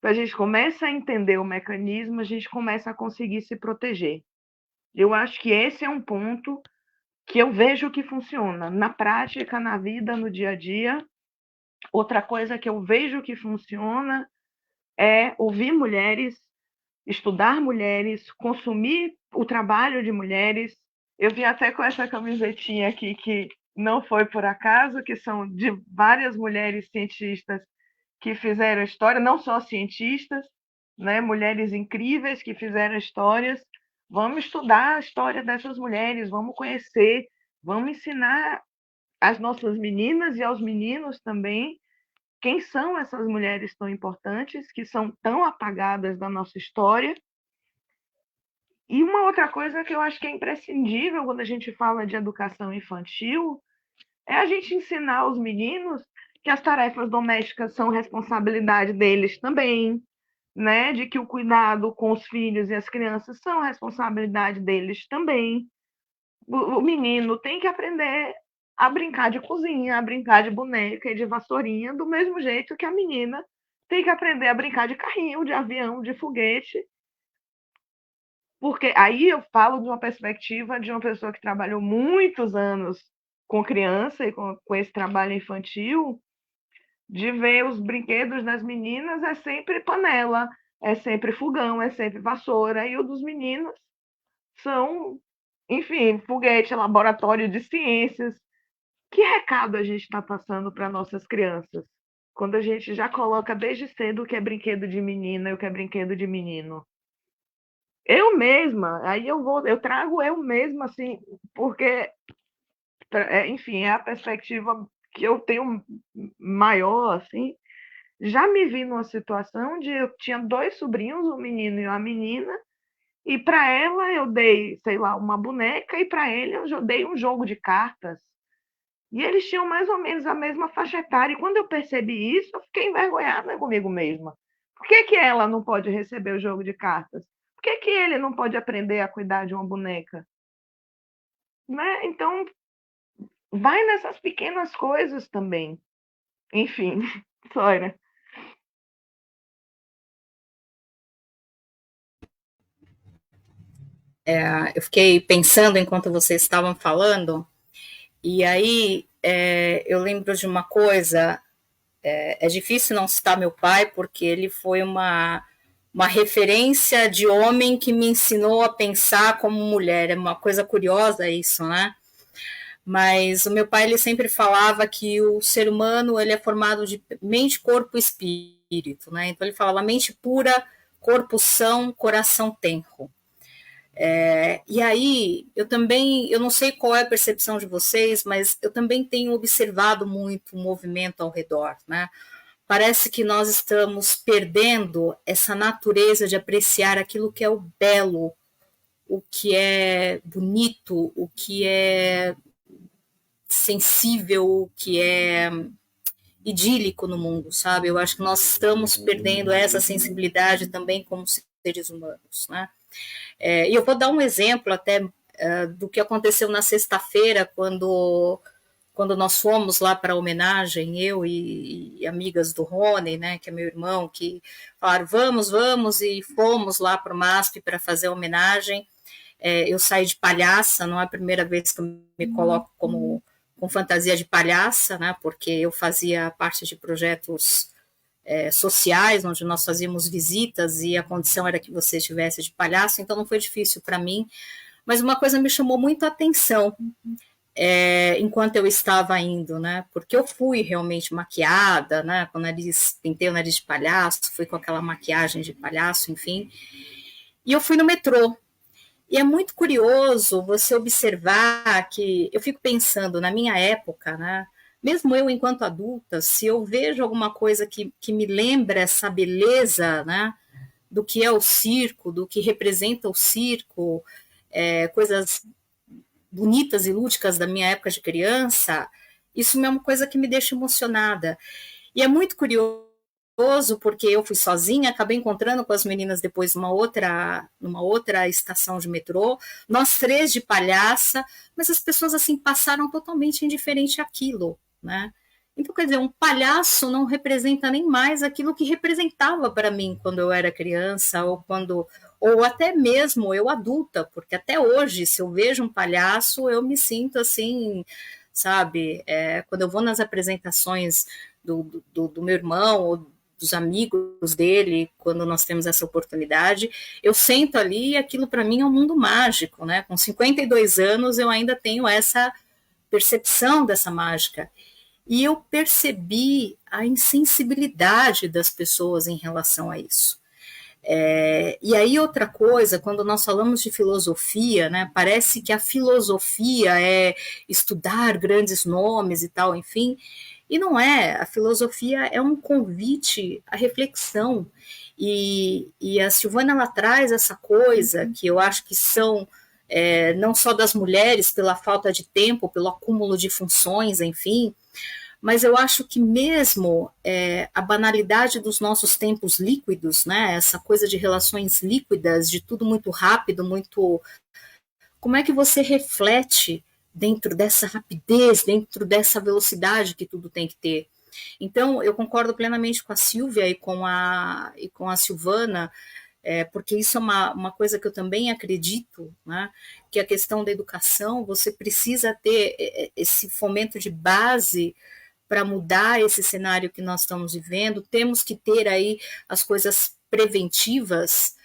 A gente começa a entender o mecanismo, a gente começa a conseguir se proteger. Eu acho que esse é um ponto que eu vejo que funciona na prática, na vida, no dia a dia. Outra coisa que eu vejo que funciona é ouvir mulheres, estudar mulheres, consumir o trabalho de mulheres. Eu vim até com essa camisetinha aqui que não foi por acaso, que são de várias mulheres cientistas que fizeram história, não só cientistas, né, mulheres incríveis que fizeram histórias. Vamos estudar a história dessas mulheres, vamos conhecer, vamos ensinar às nossas meninas e aos meninos também quem são essas mulheres tão importantes, que são tão apagadas da nossa história. E uma outra coisa que eu acho que é imprescindível quando a gente fala de educação infantil é a gente ensinar os meninos que as tarefas domésticas são responsabilidade deles também, né? De que o cuidado com os filhos e as crianças são responsabilidade deles também. O menino tem que aprender a brincar de cozinha, a brincar de boneca e de vassourinha, do mesmo jeito que a menina tem que aprender a brincar de carrinho, de avião, de foguete. Porque aí eu falo de uma perspectiva de uma pessoa que trabalhou muitos anos com criança e com esse trabalho infantil, de ver os brinquedos das meninas é sempre panela, é sempre fogão, é sempre vassoura, e o dos meninos são, enfim, foguete, laboratório de ciências. Que recado a gente está passando para nossas crianças? Quando a gente já coloca desde cedo o que é brinquedo de menina e o que é brinquedo de menino. Eu mesma, aí eu trago eu mesma, assim, porque, enfim, é a perspectiva que eu tenho maior, assim. Já me vi numa situação de eu tinha dois sobrinhos, um menino e uma menina, e para ela eu dei, sei lá, uma boneca, e para ele eu dei um jogo de cartas. E eles tinham mais ou menos a mesma faixa etária. E quando eu percebi isso, eu fiquei envergonhada comigo mesma. Por que, que ela não pode receber o jogo de cartas? Por que, que ele não pode aprender a cuidar de uma boneca? Né? Então, vai nessas pequenas coisas também. Enfim, Sora. Eu fiquei pensando enquanto vocês estavam falando, e aí eu lembro de uma coisa. É difícil não citar meu pai, porque ele foi uma referência de homem que me ensinou a pensar como mulher. É uma coisa curiosa isso, né? Mas o meu pai ele sempre falava que o ser humano ele é formado de mente, corpo e espírito, né? Então ele falava mente pura, corpo são, coração tenro. E aí, eu não sei qual é a percepção de vocês, mas eu também tenho observado muito o movimento ao redor, né? Parece que nós estamos perdendo essa natureza de apreciar aquilo que é o belo, o que é bonito, o que é sensível, o que é idílico no mundo, sabe? Eu acho que nós estamos perdendo essa sensibilidade também como seres humanos, né? E eu vou dar um exemplo até do que aconteceu na sexta-feira, quando nós fomos lá para a homenagem, eu e amigas do Rony, né, que é meu irmão, que falaram, vamos, e fomos lá para o MASP para fazer a homenagem. Eu saí de palhaça, não é a primeira vez que eu me coloco com fantasia de palhaça, né, porque eu fazia parte de projetos sociais, onde nós fazíamos visitas e a condição era que você estivesse de palhaço, então não foi difícil para mim, mas uma coisa me chamou muito a atenção enquanto eu estava indo, né, porque eu fui realmente maquiada, né, com o nariz, pintei o nariz de palhaço, fui com aquela maquiagem de palhaço, enfim, e eu fui no metrô. E é muito curioso você observar que eu fico pensando na minha época, né? Mesmo eu enquanto adulta, se eu vejo alguma coisa que me lembra essa beleza, né? Do que é o circo, do que representa o circo, coisas bonitas e lúdicas da minha época de criança, isso é uma coisa que me deixa emocionada. E é muito curioso porque eu fui sozinha, acabei encontrando com as meninas depois numa outra estação de metrô, nós três de palhaça, mas as pessoas assim passaram totalmente indiferente àquilo, né? Então, quer dizer, um palhaço não representa nem mais aquilo que representava para mim quando eu era criança ou até mesmo eu adulta, porque até hoje, se eu vejo um palhaço, eu me sinto assim, sabe? Quando eu vou nas apresentações do meu irmão ou dos amigos dele, quando nós temos essa oportunidade, eu sento ali e aquilo para mim é um mundo mágico, né? Com 52 anos eu ainda tenho essa percepção dessa mágica. E eu percebi a insensibilidade das pessoas em relação a isso. E aí outra coisa, quando nós falamos de filosofia, né, parece que a filosofia é estudar grandes nomes e tal, enfim, e não é. A filosofia é um convite à reflexão, e a Silvana, ela traz essa coisa que eu acho que são não só das mulheres, pela falta de tempo, pelo acúmulo de funções, enfim, mas eu acho que mesmo a banalidade dos nossos tempos líquidos, né, essa coisa de relações líquidas, de tudo muito rápido, muito... Como é que você reflete dentro dessa rapidez, dentro dessa velocidade que tudo tem que ter? Então, eu concordo plenamente com a Silvia e com a Silvana, porque isso é uma coisa que eu também acredito, né, que a questão da educação, você precisa ter esse fomento de base para mudar esse cenário que nós estamos vivendo. Temos que ter aí as coisas preventivas,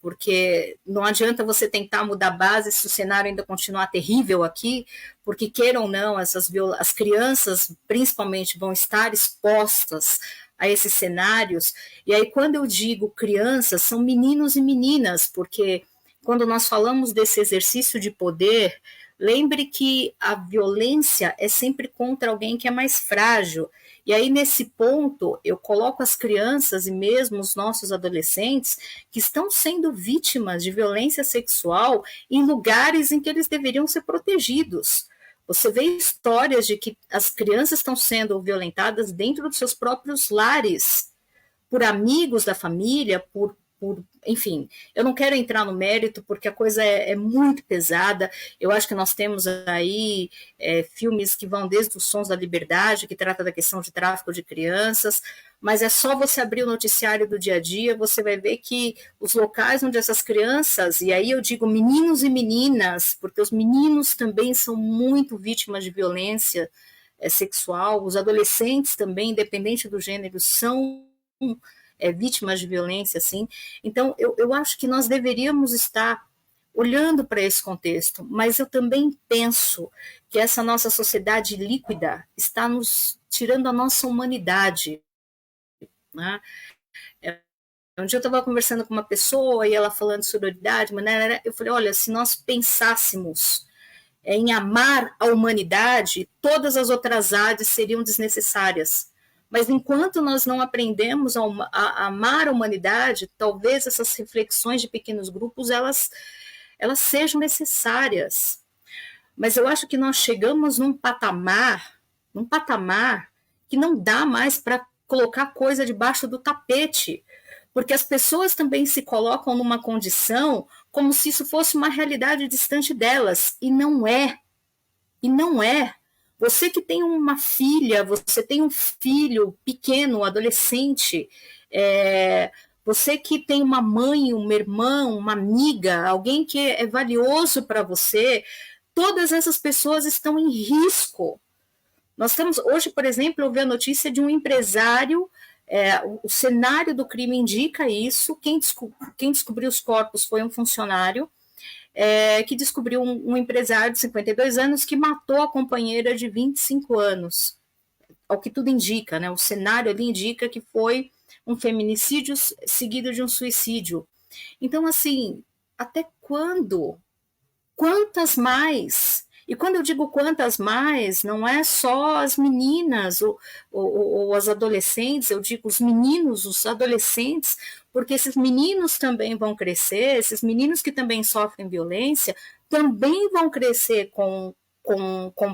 porque não adianta você tentar mudar a base se o cenário ainda continuar terrível aqui, porque queiram ou não, as crianças principalmente vão estar expostas a esses cenários. E aí quando eu digo crianças, são meninos e meninas, porque quando nós falamos desse exercício de poder, lembre que a violência é sempre contra alguém que é mais frágil. E aí, nesse ponto, eu coloco as crianças e mesmo os nossos adolescentes que estão sendo vítimas de violência sexual em lugares em que eles deveriam ser protegidos. Você vê histórias de que as crianças estão sendo violentadas dentro dos seus próprios lares, por amigos da família, enfim, eu não quero entrar no mérito porque a coisa é muito pesada. Eu acho que nós temos aí filmes que vão desde os Sons da Liberdade, que trata da questão de tráfico de crianças, mas é só você abrir o noticiário do dia a dia, você vai ver que os locais onde essas crianças, e aí eu digo meninos e meninas, porque os meninos também são muito vítimas de violência sexual, os adolescentes também, independente do gênero, são vítimas de violência, assim. Então, eu acho que nós deveríamos estar olhando para esse contexto, mas eu também penso que essa nossa sociedade líquida está nos tirando a nossa humanidade, né? Um dia eu estava conversando com uma pessoa e ela falando de sororidade, eu falei, olha, se nós pensássemos em amar a humanidade, todas as outras áreas seriam desnecessárias. Mas enquanto nós não aprendemos a amar a humanidade, talvez essas reflexões de pequenos grupos, elas sejam necessárias. Mas eu acho que nós chegamos num patamar que não dá mais para colocar coisa debaixo do tapete, porque as pessoas também se colocam numa condição como se isso fosse uma realidade distante delas, e não é. E não é. Você que tem uma filha, você tem um filho pequeno, adolescente, você que tem uma mãe, uma irmã, uma amiga, alguém que é valioso para você, todas essas pessoas estão em risco. Nós temos, hoje, por exemplo, eu vi a notícia de um empresário, o cenário do crime indica isso, quem descobriu os corpos foi um funcionário, que descobriu um empresário de 52 anos que matou a companheira de 25 anos. Ao que tudo indica, né? O cenário ali indica que foi um feminicídio seguido de um suicídio. Então, assim, até quando? Quantas mais? E quando eu digo quantas mais, não é só as meninas ou as adolescentes, eu digo os meninos, os adolescentes, porque esses meninos também vão crescer, esses meninos que também sofrem violência, também vão crescer com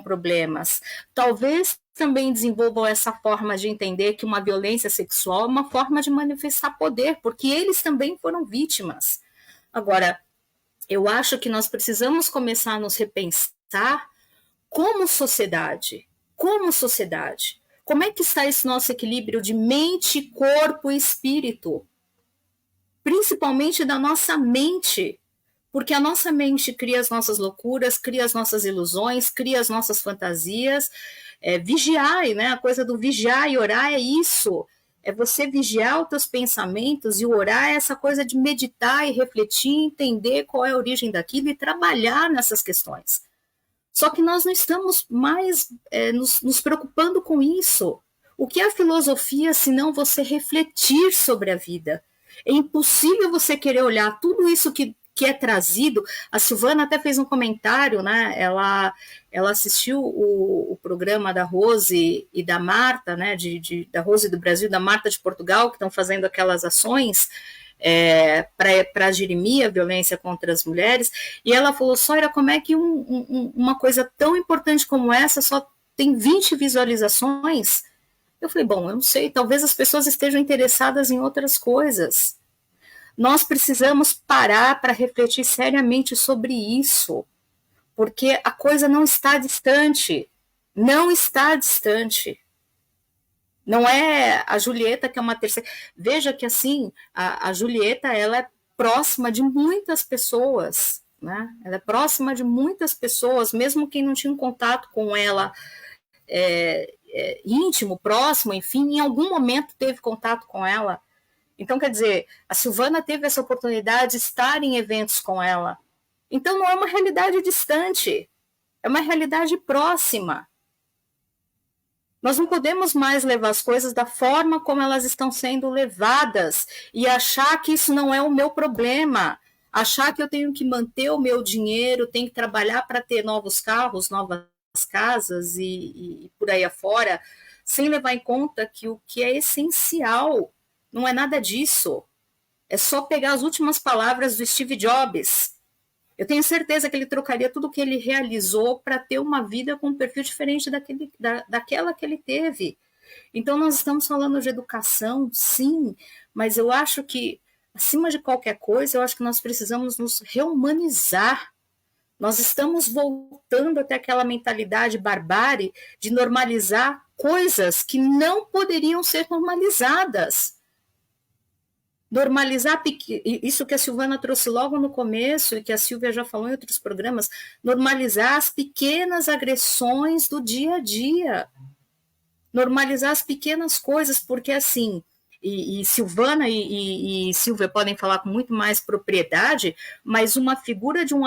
problemas. Talvez também desenvolvam essa forma de entender que uma violência sexual é uma forma de manifestar poder, porque eles também foram vítimas. Agora, eu acho que nós precisamos começar a nos repensar como sociedade. Como é que está esse nosso equilíbrio de mente, corpo e espírito? Principalmente da nossa mente, porque a nossa mente cria as nossas loucuras, cria as nossas ilusões, cria as nossas fantasias. Vigiar, né? A coisa do vigiar e orar é isso. É você vigiar os teus pensamentos e orar, essa coisa de meditar e refletir, entender qual é a origem daquilo e trabalhar nessas questões. Só que nós não estamos mais nos preocupando com isso. O que é a filosofia, se não você refletir sobre a vida? É impossível você querer olhar tudo isso que é trazido. A Silvana até fez um comentário, né? Ela assistiu o programa da Rose e da Marta, né? Da Rose do Brasil e da Marta de Portugal, que estão fazendo aquelas ações para dirimir a violência contra as mulheres, e ela falou, Soira, como é que uma coisa tão importante como essa só tem 20 visualizações? Eu falei, bom, eu não sei, talvez as pessoas estejam interessadas em outras coisas. Nós precisamos parar para refletir seriamente sobre isso, porque a coisa não está distante, não está distante. Não é a Julieta que é uma terceira. Veja que assim, a Julieta, ela é próxima de muitas pessoas, né? Ela é próxima de muitas pessoas, mesmo quem não tinha um contato com ela íntimo, próximo, enfim, em algum momento teve contato com ela. Então, quer dizer, a Silvana teve essa oportunidade de estar em eventos com ela. Então, não é uma realidade distante, é uma realidade próxima. Nós não podemos mais levar as coisas da forma como elas estão sendo levadas e achar que isso não é o meu problema, achar que eu tenho que manter o meu dinheiro, tenho que trabalhar para ter novos carros, novas casas e por aí afora, sem levar em conta que o que é essencial não é nada disso. É só pegar as últimas palavras do Steve Jobs. Eu tenho certeza que ele trocaria tudo o que ele realizou para ter uma vida com um perfil diferente daquela que ele teve. Então, nós estamos falando de educação, sim, mas eu acho que, acima de qualquer coisa, eu acho que nós precisamos nos reumanizar. Nós estamos voltando até aquela mentalidade barbárie de normalizar coisas que não poderiam ser normalizadas. Normalizar, isso que a Silvana trouxe logo no começo e que a Silvia já falou em outros programas, normalizar as pequenas agressões do dia a dia, normalizar as pequenas coisas, porque assim, e Silvana e Silvia podem falar com muito mais propriedade, mas uma figura de um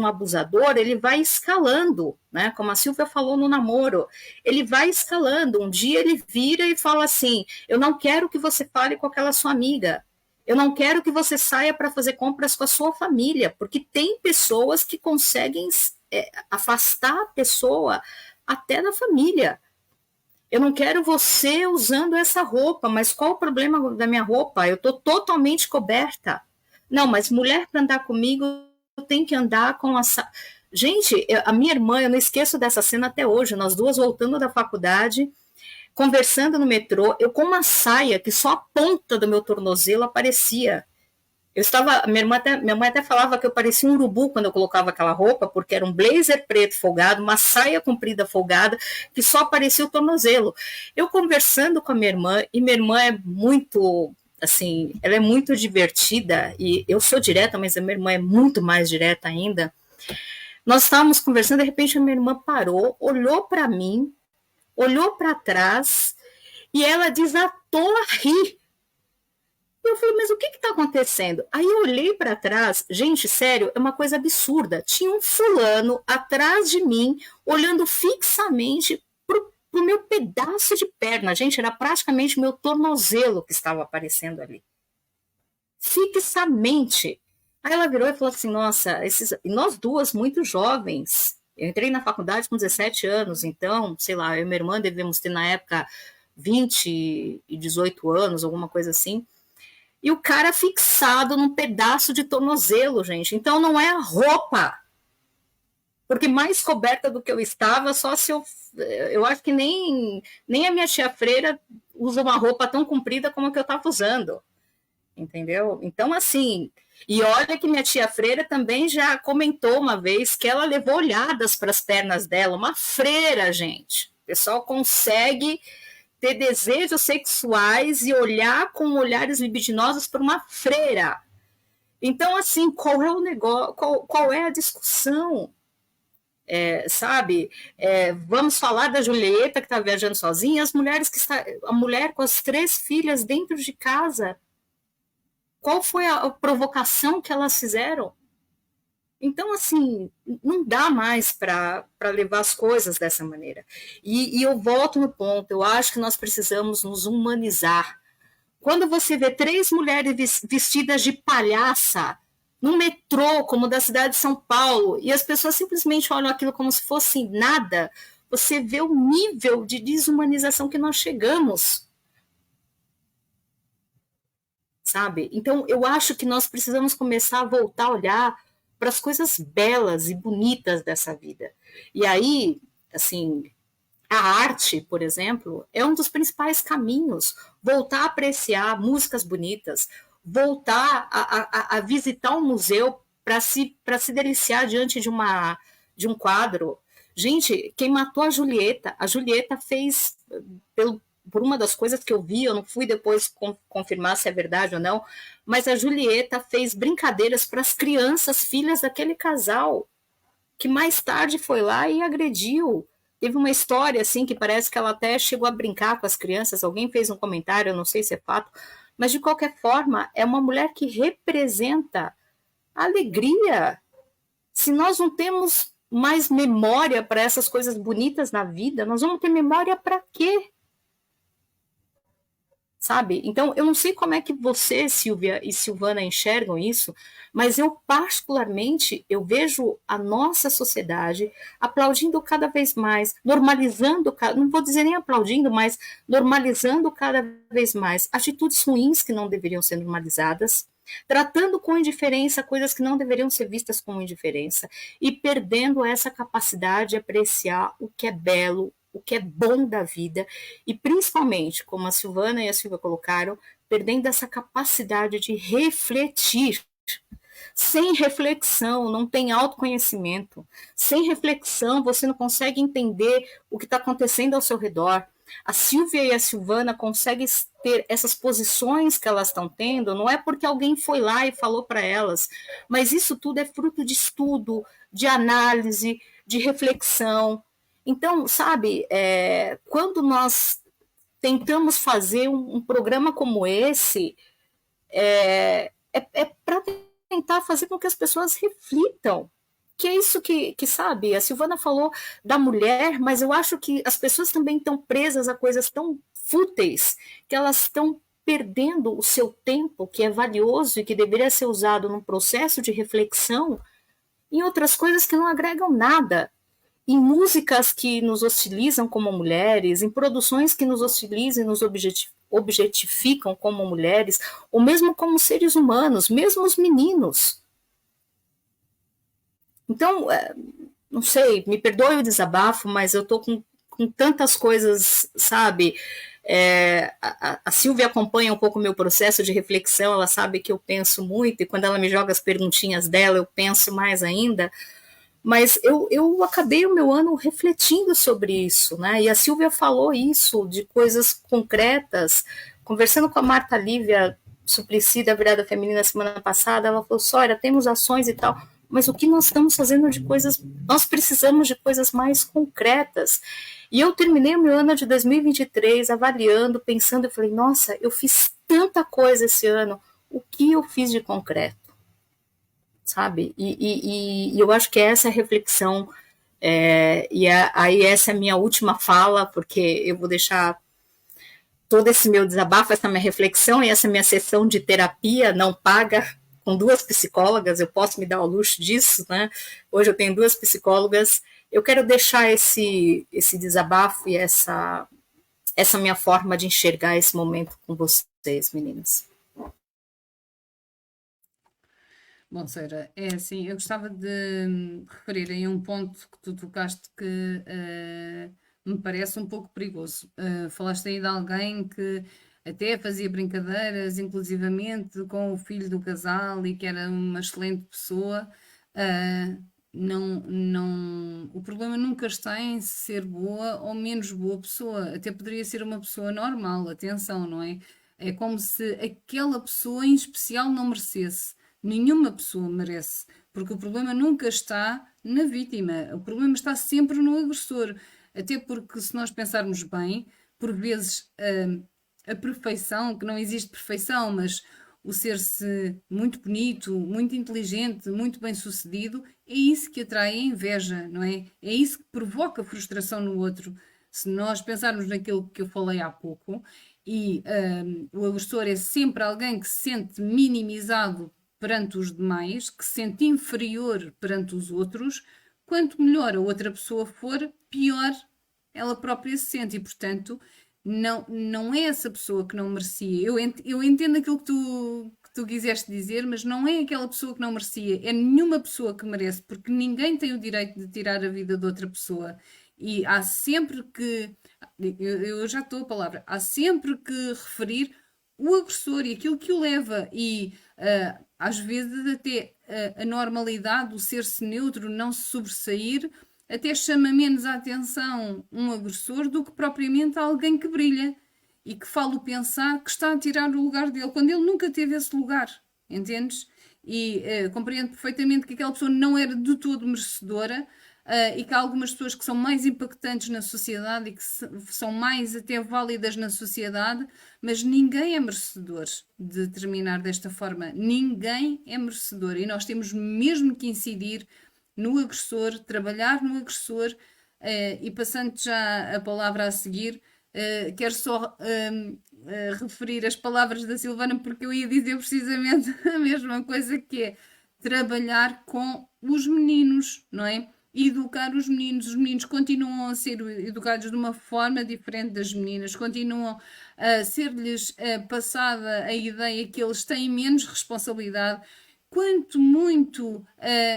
abusador, ele vai escalando, né? Como a Silvia falou no namoro, ele vai escalando, um dia ele vira e fala assim, eu não quero que você fale com aquela sua amiga, eu não quero que você saia para fazer compras com a sua família, porque tem pessoas que conseguem afastar a pessoa até da família. Eu não quero você usando essa roupa, mas qual o problema da minha roupa? Eu estou totalmente coberta. Não, mas mulher para andar comigo tem que andar com a... Gente, a minha irmã, eu não esqueço dessa cena até hoje, nós duas voltando da faculdade, conversando no metrô, eu com uma saia que só a ponta do meu tornozelo aparecia. Minha mãe até falava que eu parecia um urubu quando eu colocava aquela roupa, porque era um blazer preto folgado, uma saia comprida folgada, que só aparecia o tornozelo. Eu conversando com a minha irmã, e minha irmã é muito, assim, ela é muito divertida, e eu sou direta, mas a minha irmã é muito mais direta ainda. Nós estávamos conversando, de repente a minha irmã parou, olhou para mim, olhou para trás, e ela desatou a rir. Eu falei, mas o que está acontecendo? Aí eu olhei para trás, gente, sério, é uma coisa absurda. Tinha um fulano atrás de mim, olhando fixamente pro meu pedaço de perna. Gente, era praticamente meu tornozelo que estava aparecendo ali. Fixamente. Aí ela virou e falou assim, nossa, nós duas muito jovens. Eu entrei na faculdade com 17 anos, então, sei lá, eu e minha irmã devemos ter na época 20 e 18 anos, alguma coisa assim. E o cara fixado num pedaço de tornozelo, gente. Então não é a roupa. Porque mais coberta do que eu estava, só se eu acho que nem a minha tia freira usa uma roupa tão comprida como a que eu estava usando. Entendeu? Então, assim, e olha que minha tia freira também já comentou uma vez que ela levou olhadas para as pernas dela. Uma freira, gente. O pessoal consegue ter desejos sexuais e olhar com olhares libidinosos para uma freira. Então, assim, qual é o negócio? Qual é a discussão? sabe? Vamos falar da Julieta que está viajando sozinha, a mulher com as 3 filhas dentro de casa. Qual foi a provocação que elas fizeram? Então, assim, não dá mais para levar as coisas dessa maneira. E eu volto no ponto, eu acho que nós precisamos nos humanizar. Quando você vê 3 mulheres vestidas de palhaça no metrô, como da cidade de São Paulo, e as pessoas simplesmente olham aquilo como se fosse nada, você vê o nível de desumanização que nós chegamos. Sabe? Então, eu acho que nós precisamos começar a voltar a olhar para as coisas belas e bonitas dessa vida. E aí, assim, a arte, por exemplo, é um dos principais caminhos. Voltar a apreciar músicas bonitas, voltar a visitar um museu para se deliciar diante de um quadro. Gente, quem matou a Julieta fez, por uma das coisas que eu vi, eu não fui depois confirmar se é verdade ou não, mas a Julieta fez brincadeiras para as crianças, filhas daquele casal, que mais tarde foi lá e agrediu. Teve uma história assim que parece que ela até chegou a brincar com as crianças, alguém fez um comentário, eu não sei se é fato, mas de qualquer forma é uma mulher que representa alegria. Se nós não temos mais memória para essas coisas bonitas na vida, nós vamos ter memória para quê? Sabe? Então, eu não sei como é que você, Silvia e Silvana, enxergam isso, mas eu, particularmente, eu vejo a nossa sociedade aplaudindo cada vez mais, normalizando, não vou dizer nem aplaudindo, mas normalizando cada vez mais atitudes ruins que não deveriam ser normalizadas, tratando com indiferença coisas que não deveriam ser vistas com indiferença e perdendo essa capacidade de apreciar o que é belo, o que é bom da vida e principalmente, como a Silvana e a Silvia colocaram, perdendo essa capacidade de refletir. Sem reflexão, não tem autoconhecimento. Sem reflexão, você não consegue entender o que está acontecendo ao seu redor. A Silvia e a Silvana conseguem ter essas posições que elas estão tendo, não é porque alguém foi lá e falou para elas, mas isso tudo é fruto de estudo, de análise, de reflexão. Então, sabe, quando nós tentamos fazer um programa como esse, é para tentar fazer com que as pessoas reflitam. Que é isso que, sabe, a Silvana falou da mulher, mas eu acho que as pessoas também estão presas a coisas tão fúteis, que elas estão perdendo o seu tempo, que é valioso e que deveria ser usado num processo de reflexão, em outras coisas que não agregam nada, em músicas que nos hostilizam como mulheres, em produções que nos hostilizam e nos objetificam como mulheres, ou mesmo como seres humanos, mesmo os meninos. Então, não sei, me perdoe o desabafo, mas eu estou com tantas coisas, sabe? A Silvia acompanha um pouco o meu processo de reflexão, ela sabe que eu penso muito, e quando ela me joga as perguntinhas dela, eu penso mais ainda. Mas eu acabei o meu ano refletindo sobre isso, né? E a Silvia falou isso, de coisas concretas. Conversando com a Marta Lívia Suplicy, da Virada Feminina, semana passada, ela falou: Sória, temos ações e tal, mas o que nós estamos fazendo de coisas, nós precisamos de coisas mais concretas. E eu terminei o meu ano de 2023 avaliando, pensando, eu falei: nossa, eu fiz tanta coisa esse ano, o que eu fiz de concreto? Sabe? E eu acho que essa é a reflexão, aí essa é a minha última fala, porque eu vou deixar todo esse meu desabafo, essa minha reflexão e essa minha sessão de terapia não paga com 2 psicólogas, eu posso me dar o luxo disso, né? Hoje eu tenho 2 psicólogas, eu quero deixar esse desabafo e essa minha forma de enxergar esse momento com vocês, meninas. Bom, Seira, é assim, eu gostava de referir em um ponto que tu tocaste que me parece um pouco perigoso. Falaste aí de alguém que até fazia brincadeiras, inclusivamente com o filho do casal e que era uma excelente pessoa. Não, o problema nunca está em ser boa ou menos boa pessoa. Até poderia ser uma pessoa normal, atenção, não é? É como se aquela pessoa em especial não merecesse. Nenhuma pessoa merece, porque o problema nunca está na vítima, o problema está sempre no agressor. Até porque, se nós pensarmos bem, por vezes a perfeição, que não existe perfeição, mas o ser-se muito bonito, muito inteligente, muito bem-sucedido, é isso que atrai a inveja, não é? É isso que provoca frustração no outro. Se nós pensarmos naquilo que eu falei há pouco, e o agressor é sempre alguém que se sente minimizado perante os demais, que se sente inferior perante os outros, quanto melhor a outra pessoa for, pior ela própria se sente e, portanto, não é essa pessoa que não merecia. Eu entendo aquilo que tu quiseste dizer, mas não é aquela pessoa que não merecia, é nenhuma pessoa que merece, porque ninguém tem o direito de tirar a vida de outra pessoa. E há sempre que, eu já estou a palavra, há sempre que referir o agressor e aquilo que o leva, e às vezes até a normalidade, o ser-se neutro, não se sobressair, até chama menos a atenção um agressor do que propriamente alguém que brilha e que fala o pensar que está a tirar o lugar dele, quando ele nunca teve esse lugar, entendes? E compreendo perfeitamente que aquela pessoa não era de todo merecedora, e que há algumas pessoas que são mais impactantes na sociedade e que são mais até válidas na sociedade, mas ninguém é merecedor de terminar desta forma. Ninguém é merecedor e nós temos mesmo que incidir no agressor, trabalhar no agressor. E passando já a palavra a seguir, quero só referir as palavras da Silvana, porque eu ia dizer precisamente a mesma coisa, que é trabalhar com os meninos, não é? Educar os meninos continuam a ser educados de uma forma diferente das meninas, continuam a ser-lhes passada a ideia que eles têm menos responsabilidade. Quanto muito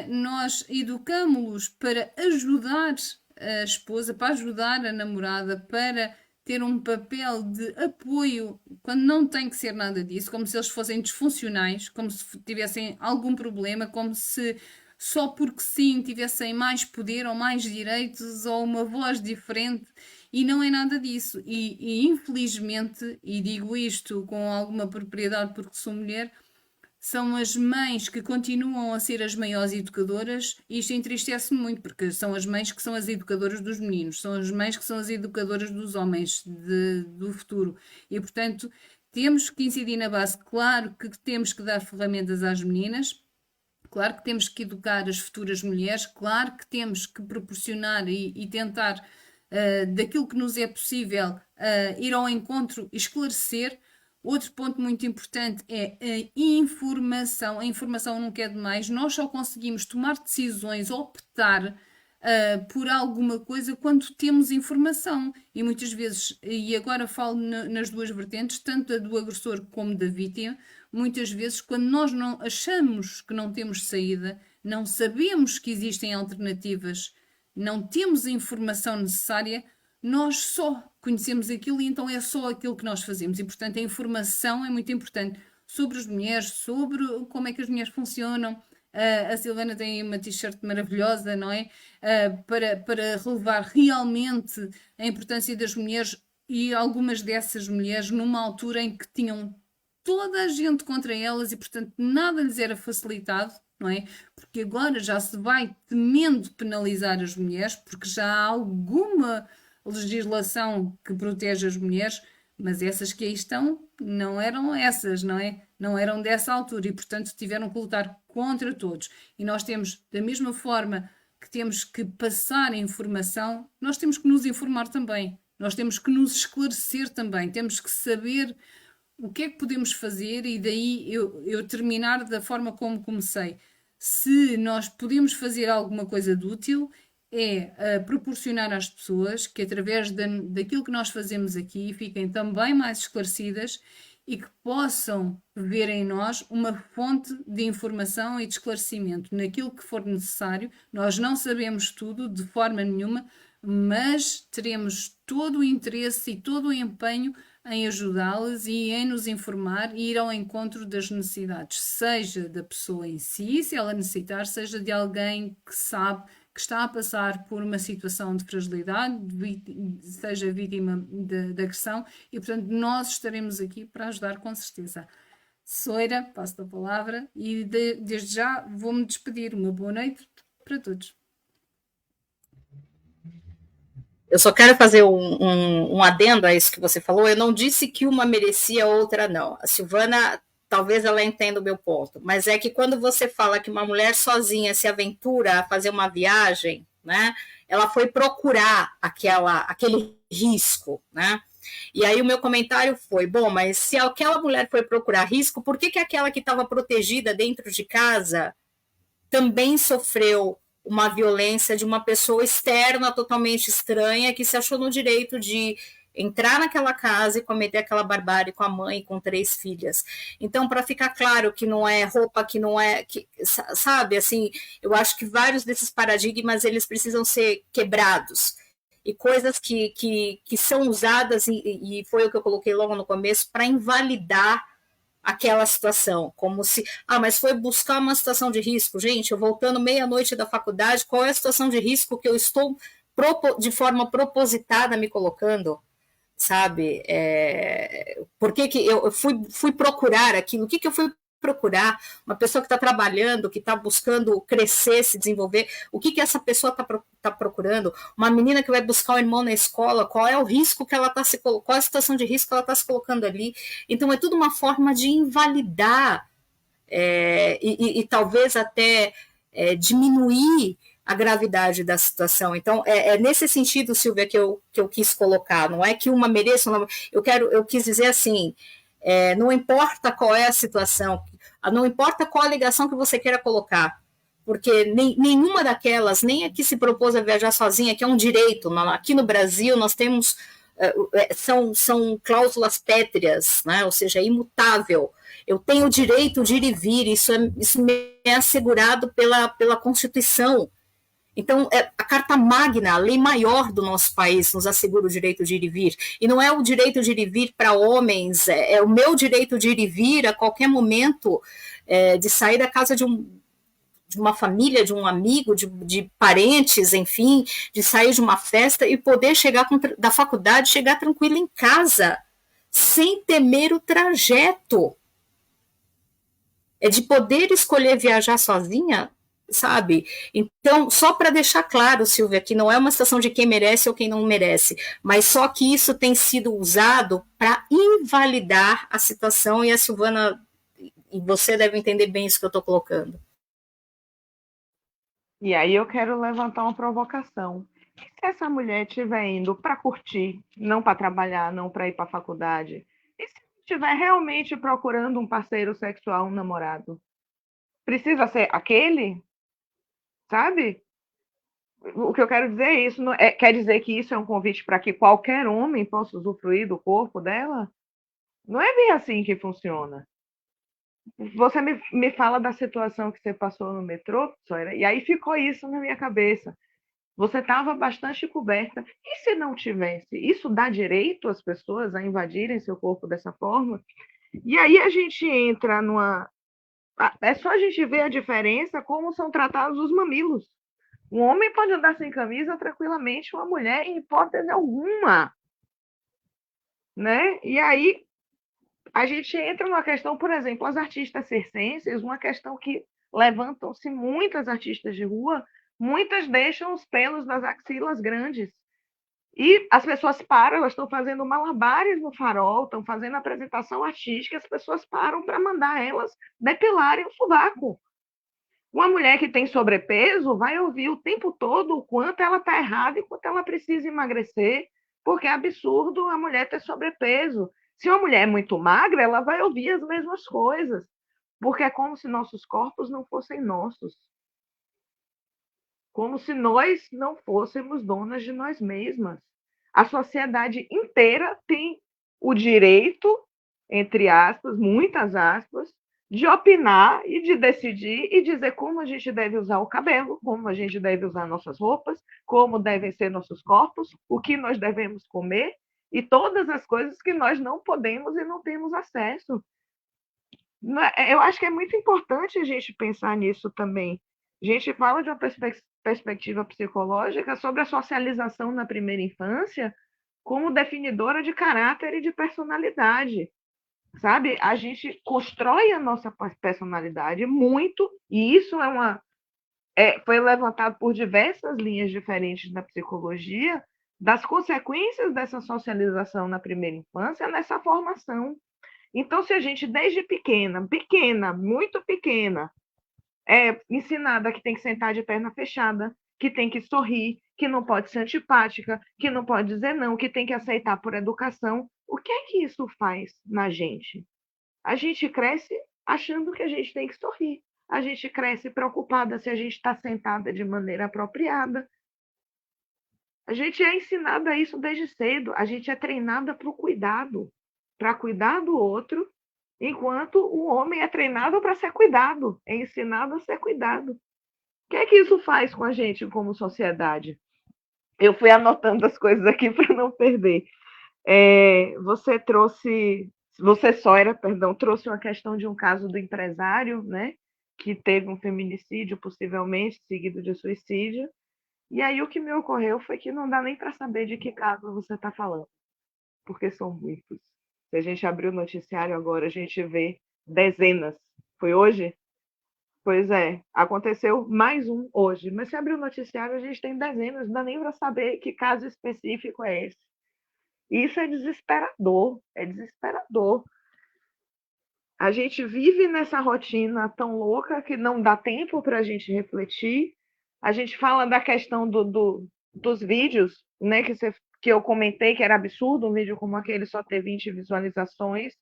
nós educamos-los para ajudar a esposa, para ajudar a namorada, para ter um papel de apoio, quando não tem que ser nada disso, como se eles fossem disfuncionais, como se tivessem algum problema, como se só porque sim tivessem mais poder ou mais direitos ou uma voz diferente, e não é nada disso. E infelizmente, e digo isto com alguma propriedade porque sou mulher, são as mães que continuam a ser as maiores educadoras, e isto entristece-me muito, porque são as mães que são as educadoras dos meninos, são as mães que são as educadoras dos homens do futuro, e portanto temos que incidir na base. Claro que temos que dar ferramentas às meninas, claro que temos que educar as futuras mulheres, claro que temos que proporcionar e tentar, daquilo que nos é possível, ir ao encontro e esclarecer. Outro ponto muito importante é a informação. A informação nunca é demais. Nós só conseguimos tomar decisões, optar por alguma coisa quando temos informação. E muitas vezes, e agora falo nas duas vertentes, tanto a do agressor como da vítima, muitas vezes quando nós não achamos que não temos saída, não sabemos que existem alternativas, não temos a informação necessária, nós só conhecemos aquilo e então é só aquilo que nós fazemos. E portanto a informação é muito importante sobre as mulheres, sobre como é que as mulheres funcionam. A Silvana tem uma t-shirt maravilhosa, não é? Para relevar realmente a importância das mulheres, e algumas dessas mulheres numa altura em que tinham toda a gente contra elas e portanto nada lhes era facilitado, não é? Porque agora já se vai temendo penalizar as mulheres, porque já há alguma legislação que protege as mulheres, mas essas que aí estão não eram essas, não é? Não eram dessa altura e, portanto, tiveram que lutar contra todos. E nós temos, da mesma forma que temos que passar a informação, nós temos que nos informar também. Nós temos que nos esclarecer também. Temos que saber o que é que podemos fazer, e daí eu terminar da forma como comecei. Se nós podemos fazer alguma coisa de útil, é proporcionar às pessoas que, através daquilo que nós fazemos aqui, fiquem também mais esclarecidas e que possam ver em nós uma fonte de informação e de esclarecimento naquilo que for necessário. Nós não sabemos tudo de forma nenhuma, mas teremos todo o interesse e todo o empenho em ajudá-las e em nos informar e ir ao encontro das necessidades, seja da pessoa em si, se ela necessitar, seja de alguém que sabe que está a passar por uma situação de fragilidade, seja vítima de agressão, e portanto nós estaremos aqui para ajudar com certeza. Soira, passo a palavra e desde já vou-me despedir. Uma boa noite para todos. Eu só quero fazer um adendo a isso que você falou. Eu não disse que uma merecia, a outra não. A Silvana, talvez ela entenda o meu ponto, mas é que quando você fala que uma mulher sozinha se aventura a fazer uma viagem, né, ela foi procurar aquele risco, né? E aí o meu comentário foi, bom, mas se aquela mulher foi procurar risco, por que aquela que estava protegida dentro de casa também sofreu uma violência de uma pessoa externa totalmente estranha que se achou no direito de entrar naquela casa e cometer aquela barbárie com a mãe e com 3 filhas. Então, para ficar claro que não é roupa, que não é, sabe, assim, eu acho que vários desses paradigmas eles precisam ser quebrados. E coisas que são usadas, e foi o que eu coloquei logo no começo, para invalidar aquela situação, como se, mas foi buscar uma situação de risco. Gente, eu voltando meia-noite da faculdade, qual é a situação de risco que eu estou de forma propositada me colocando, sabe? Por que eu fui procurar aquilo? O que eu fui procurar? Uma pessoa que está trabalhando, que está buscando crescer, se desenvolver, o que essa pessoa está procurando? Uma menina que vai buscar um irmão na escola, qual é o risco que ela está se colocando, qual é a situação de risco que ela está se colocando ali? Então é tudo uma forma de invalidar e talvez até diminuir a gravidade da situação. Então, é nesse sentido, Silvia, que eu quis colocar. Não é que uma mereça, eu quis dizer assim, não importa qual é a situação, não importa qual a alegação que você queira colocar, porque nenhuma daquelas, nem a que se propôs a viajar sozinha, que é um direito. Aqui no Brasil, nós temos, são cláusulas pétreas, né? Ou seja, é imutável. Eu tenho o direito de ir e vir, isso me é assegurado pela Constituição. Então, a Carta Magna, a lei maior do nosso país, nos assegura o direito de ir e vir. E não é o direito de ir e vir para homens, é o meu direito de ir e vir a qualquer momento, de sair da casa de uma família, de um amigo, de parentes, enfim, de sair de uma festa e poder chegar da faculdade, chegar tranquilo em casa, sem temer o trajeto. É de poder escolher viajar sozinha, sabe? Então, só para deixar claro, Silvia, que não é uma situação de quem merece ou quem não merece, mas só que isso tem sido usado para invalidar a situação, e a Silvana e você deve entender bem isso que eu estou colocando. E aí eu quero levantar uma provocação. Se essa mulher estiver indo para curtir, não para trabalhar, não para ir para a faculdade, e se estiver realmente procurando um parceiro sexual, um namorado, precisa ser aquele? Sabe? O que eu quero dizer é isso. Quer dizer que isso é um convite para que qualquer homem possa usufruir do corpo dela? Não é bem assim que funciona. Você me fala da situação que você passou no metrô, Soira, e aí ficou isso na minha cabeça. Você estava bastante coberta. E se não tivesse? Isso dá direito às pessoas a invadirem seu corpo dessa forma? E aí a gente entra numa. É só a gente ver a diferença como são tratados os mamilos. Um homem pode andar sem camisa tranquilamente, uma mulher em hipótese alguma. Né? E aí a gente entra numa questão, por exemplo, as artistas circenses, uma questão que levantam-se muitas artistas de rua, muitas deixam os pelos das axilas grandes. E as pessoas param, elas estão fazendo malabares no farol, estão fazendo apresentação artística, as pessoas param para mandar elas depilarem o sovaco. Uma mulher que tem sobrepeso vai ouvir o tempo todo o quanto ela está errada e quanto ela precisa emagrecer, porque é absurdo a mulher ter sobrepeso. Se uma mulher é muito magra, ela vai ouvir as mesmas coisas, porque é como se nossos corpos não fossem nossos. Como se nós não fôssemos donas de nós mesmas. A sociedade inteira tem o direito, entre aspas, muitas aspas, de opinar e de decidir e dizer como a gente deve usar o cabelo, como a gente deve usar nossas roupas, como devem ser nossos corpos, o que nós devemos comer e todas as coisas que nós não podemos e não temos acesso. Eu acho que é muito importante a gente pensar nisso também. A gente fala de uma perspectiva psicológica sobre a socialização na primeira infância como definidora de caráter e de personalidade. sabe? A gente constrói a nossa personalidade muito, e isso foi levantado por diversas linhas diferentes da psicologia, das consequências dessa socialização na primeira infância nessa formação. Então, se a gente, desde pequena, pequena, muito pequena, é ensinada que tem que sentar de perna fechada, que tem que sorrir, que não pode ser antipática, que não pode dizer não, que tem que aceitar por educação, o que é que isso faz na gente? A gente cresce achando que a gente tem que sorrir. A gente cresce preocupada se a gente está sentada de maneira apropriada. A gente é ensinada isso desde cedo. A gente é treinada para o cuidado, para cuidar do outro, enquanto o homem é treinado para ser cuidado, é ensinado a ser cuidado. O que é que isso faz com a gente como sociedade? Eu fui anotando as coisas aqui para não perder. Você, Soira, perdão, trouxe uma questão de um caso do empresário, né, que teve um feminicídio, possivelmente, seguido de suicídio. E aí o que me ocorreu foi que não dá nem para saber de que caso você está falando, porque são muitos. Se a gente abrir o noticiário agora, a gente vê dezenas. Foi hoje? Pois é, aconteceu mais um hoje. Mas se abrir o noticiário, a gente tem dezenas, não dá nem para saber que caso específico é esse. Isso é desesperador, é desesperador. A gente vive nessa rotina tão louca que não dá tempo para a gente refletir. A gente fala da questão dos vídeos, né, que eu comentei que era absurdo um vídeo como aquele só ter 20 visualizações.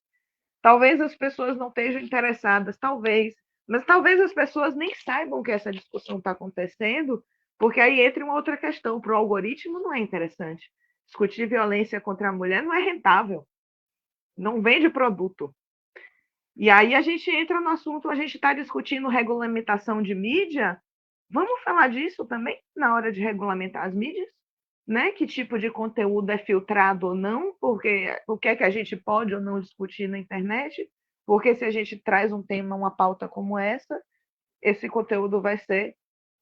Talvez as pessoas não estejam interessadas, talvez, mas talvez as pessoas nem saibam que essa discussão está acontecendo, porque aí entra uma outra questão. Para o algoritmo não é interessante. Discutir violência contra a mulher não é rentável, não vende produto. E aí a gente entra no assunto, a gente está discutindo regulamentação de mídia, vamos falar disso também na hora de regulamentar as mídias? Né? Que tipo de conteúdo é filtrado ou não, porque o que é que a gente pode ou não discutir na internet, porque se a gente traz um tema, uma pauta como essa, esse conteúdo vai ser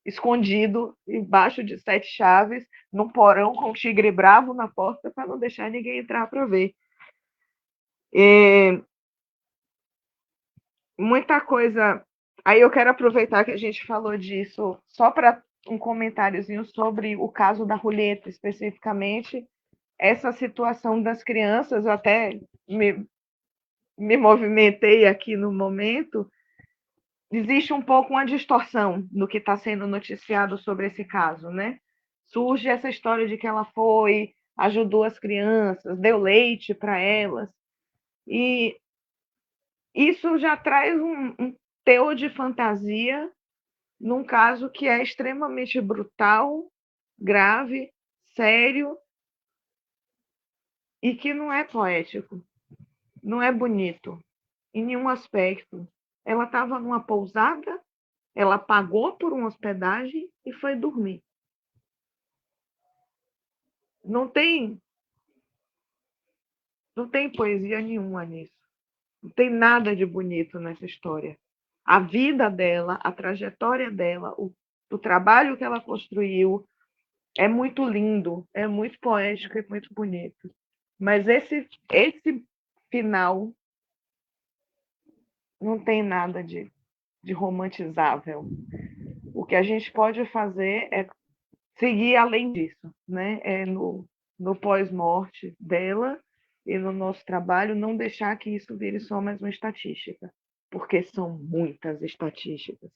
escondido embaixo de 7 chaves, num porão com um tigre bravo na porta, para não deixar ninguém entrar para ver. Muita coisa. Aí eu quero aproveitar que a gente falou disso, só para um comentáriozinho sobre o caso da Julieta, especificamente, essa situação das crianças, eu até me movimentei aqui no momento, existe um pouco uma distorção no que está sendo noticiado sobre esse caso, né? Surge essa história de que ela foi, ajudou as crianças, deu leite para elas, e isso já traz um teor de fantasia num caso que é extremamente brutal, grave, sério e que não é poético, não é bonito em nenhum aspecto. Ela estava numa pousada, ela pagou por uma hospedagem e foi dormir. Não tem, não tem poesia nenhuma nisso. Não tem nada de bonito nessa história. A vida dela, a trajetória dela, o trabalho que ela construiu é muito lindo, é muito poético e muito bonito. Mas esse final não tem nada de romantizável. O que a gente pode fazer é seguir além disso, né? É no pós-morte dela e no nosso trabalho, não deixar que isso vire só mais uma estatística, porque são muitas estatísticas.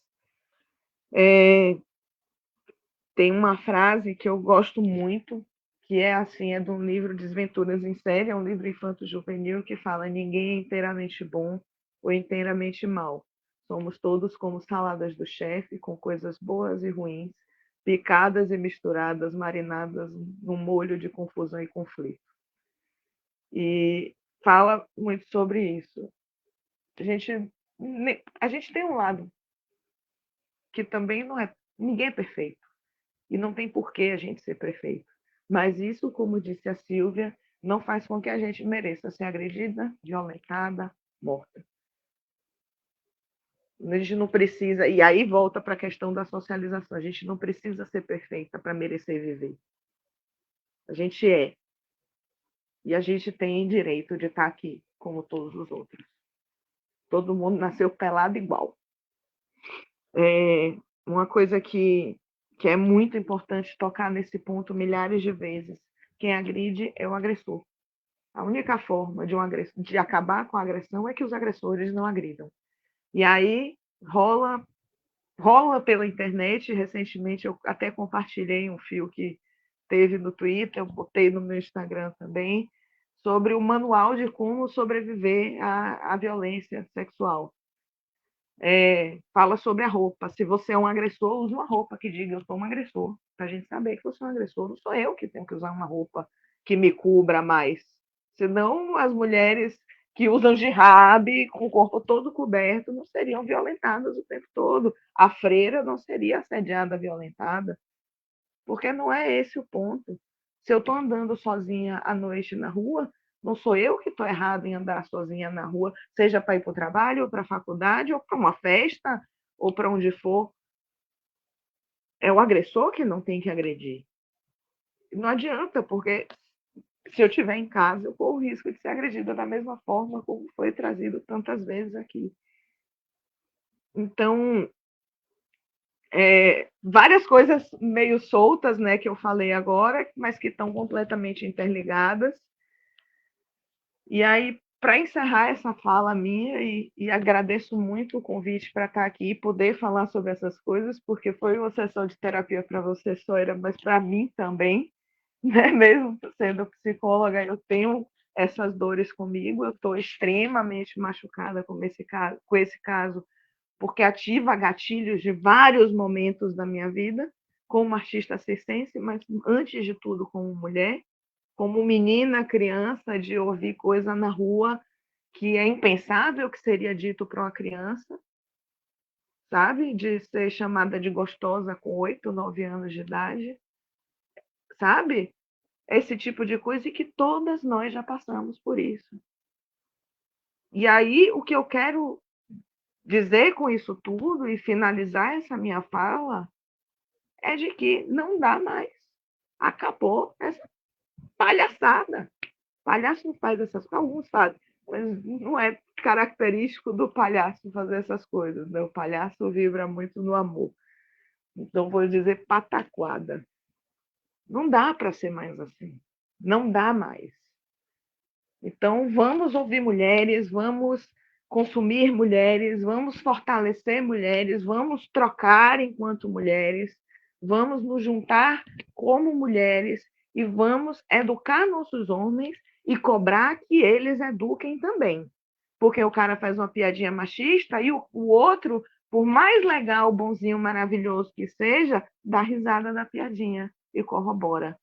Tem uma frase que eu gosto muito, que é assim, é de um livro Desventuras em Série, é um livro infanto-juvenil que fala: ninguém é inteiramente bom ou inteiramente mal. Somos todos como saladas do chefe, com coisas boas e ruins, picadas e misturadas, marinadas num molho de confusão e conflito. E fala muito sobre isso. A gente tem um lado que também não é... Ninguém é perfeito. E não tem por que a gente ser perfeito. Mas isso, como disse a Silvia, não faz com que a gente mereça ser agredida, violentada, morta. A gente não precisa, e aí volta para a questão da socialização, a gente não precisa ser perfeita para merecer viver. A gente é. E a gente tem direito de estar aqui, como todos os outros. Todo mundo nasceu pelado igual. Uma coisa que é muito importante tocar nesse ponto milhares de vezes. Quem agride é o agressor. A única forma de acabar com a agressão é que os agressores não agridam. E aí rola pela internet. Recentemente eu até compartilhei um fio que teve no Twitter, eu botei no meu Instagram também, sobre o manual de como sobreviver à violência sexual. Fala sobre a roupa. Se você é um agressor, use uma roupa que diga eu sou um agressor, para a gente saber que você é um agressor. Não sou eu que tenho que usar uma roupa que me cubra mais. Senão as mulheres que usam jihad com o corpo todo coberto não seriam violentadas o tempo todo. A freira não seria assediada, violentada, porque não é esse o ponto. Se eu estou andando sozinha à noite na rua, não sou eu que estou errado em andar sozinha na rua, seja para ir para o trabalho, ou para a faculdade, ou para uma festa, ou para onde for. É o agressor que não tem que agredir. Não adianta, porque se eu estiver em casa, eu corro o risco de ser agredida da mesma forma como foi trazido tantas vezes aqui. Então, várias coisas meio soltas, né, que eu falei agora, mas que estão completamente interligadas. E aí, para encerrar essa fala minha, e agradeço muito o convite para estar aqui e poder falar sobre essas coisas, porque foi uma sessão de terapia para você, Soira, mas para mim também, né? Mesmo sendo psicóloga, eu tenho essas dores comigo, eu estou extremamente machucada com esse caso, porque ativa gatilhos de vários momentos da minha vida, como artista circense, mas antes de tudo como mulher, como menina, criança, de ouvir coisa na rua que é impensável que seria dito para uma criança, sabe? De ser chamada de gostosa com 8, 9 anos de idade, sabe? Esse tipo de coisa, e que todas nós já passamos por isso. E aí, o que eu quero dizer com isso tudo e finalizar essa minha fala é de que não dá mais. Acabou essa palhaçada. Palhaço não faz essas coisas, alguns fazem, mas não é característico do palhaço fazer essas coisas, né? O palhaço vibra muito no amor. Então, vou dizer pataquada. Não dá para ser mais assim. Não dá mais. Então, vamos ouvir mulheres, vamos consumir mulheres, vamos fortalecer mulheres, vamos trocar enquanto mulheres, vamos nos juntar como mulheres e vamos educar nossos homens e cobrar que eles eduquem também. Porque o cara faz uma piadinha machista e o outro, por mais legal, bonzinho, maravilhoso que seja, dá risada da piadinha e corrobora.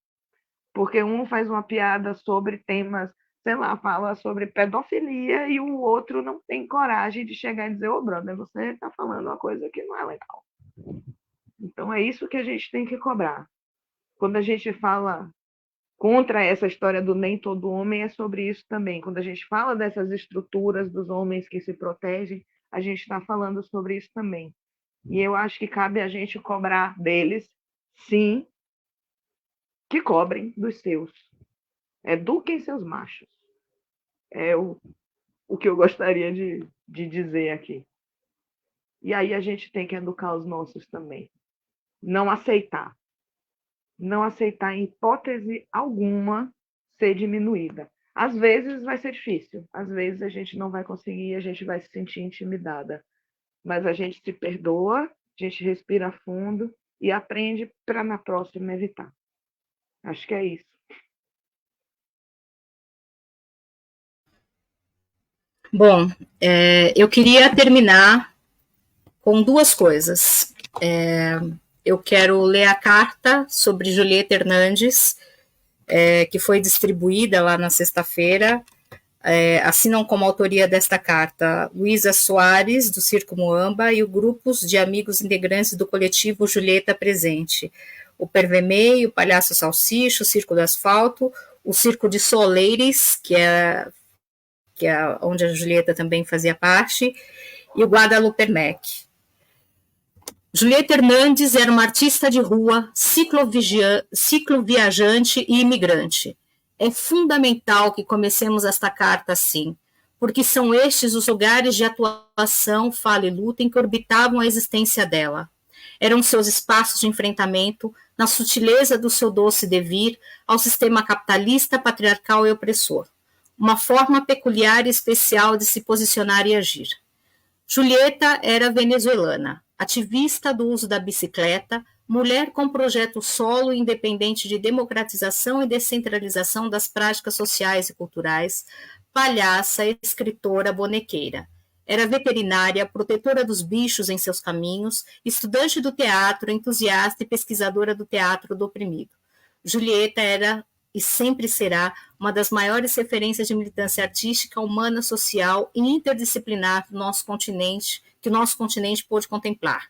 Porque um faz uma piada sobre temas, sei lá, fala sobre pedofilia e o outro não tem coragem de chegar e dizer, ô, brother, você está falando uma coisa que não é legal. Então é isso que a gente tem que cobrar. Quando a gente fala contra essa história do nem todo homem, é sobre isso também. Quando a gente fala dessas estruturas dos homens que se protegem, a gente está falando sobre isso também. E eu acho que cabe a gente cobrar deles, sim, que cobrem dos seus. Eduquem seus machos. É o que eu gostaria de dizer aqui. E aí a gente tem que educar os nossos também. Não aceitar. Não aceitar em hipótese alguma ser diminuída. Às vezes vai ser difícil. Às vezes a gente não vai conseguir, a gente vai se sentir intimidada. Mas a gente se perdoa, a gente respira fundo e aprende para na próxima evitar. Acho que é isso. Bom, eu queria terminar com duas coisas. Eu quero ler a carta sobre Julieta Hernandes, que foi distribuída lá na sexta-feira. Assinam como autoria desta carta Luísa Soares, do Circo Moamba, e o grupos de amigos integrantes do coletivo Julieta Presente. O Pervemei, o Palhaço Salsicha, o Circo do Asfalto, o Circo de Soleires, que é onde a Julieta também fazia parte, e o Guadalupe Mac. Julieta Hernandes era uma artista de rua, cicloviajante e imigrante. É fundamental que comecemos esta carta assim, porque são estes os lugares de atuação, fala e luta em que orbitavam a existência dela. Eram seus espaços de enfrentamento, na sutileza do seu doce devir, ao sistema capitalista, patriarcal e opressor. Uma forma peculiar e especial de se posicionar e agir. Julieta era venezuelana, ativista do uso da bicicleta, mulher com projeto solo independente de democratização e descentralização das práticas sociais e culturais, palhaça, escritora, bonequeira. Era veterinária, protetora dos bichos em seus caminhos, estudante do teatro, entusiasta e pesquisadora do teatro do oprimido. Julieta era e sempre será uma das maiores referências de militância artística, humana, social e interdisciplinar do nosso continente, que o nosso continente pôde contemplar.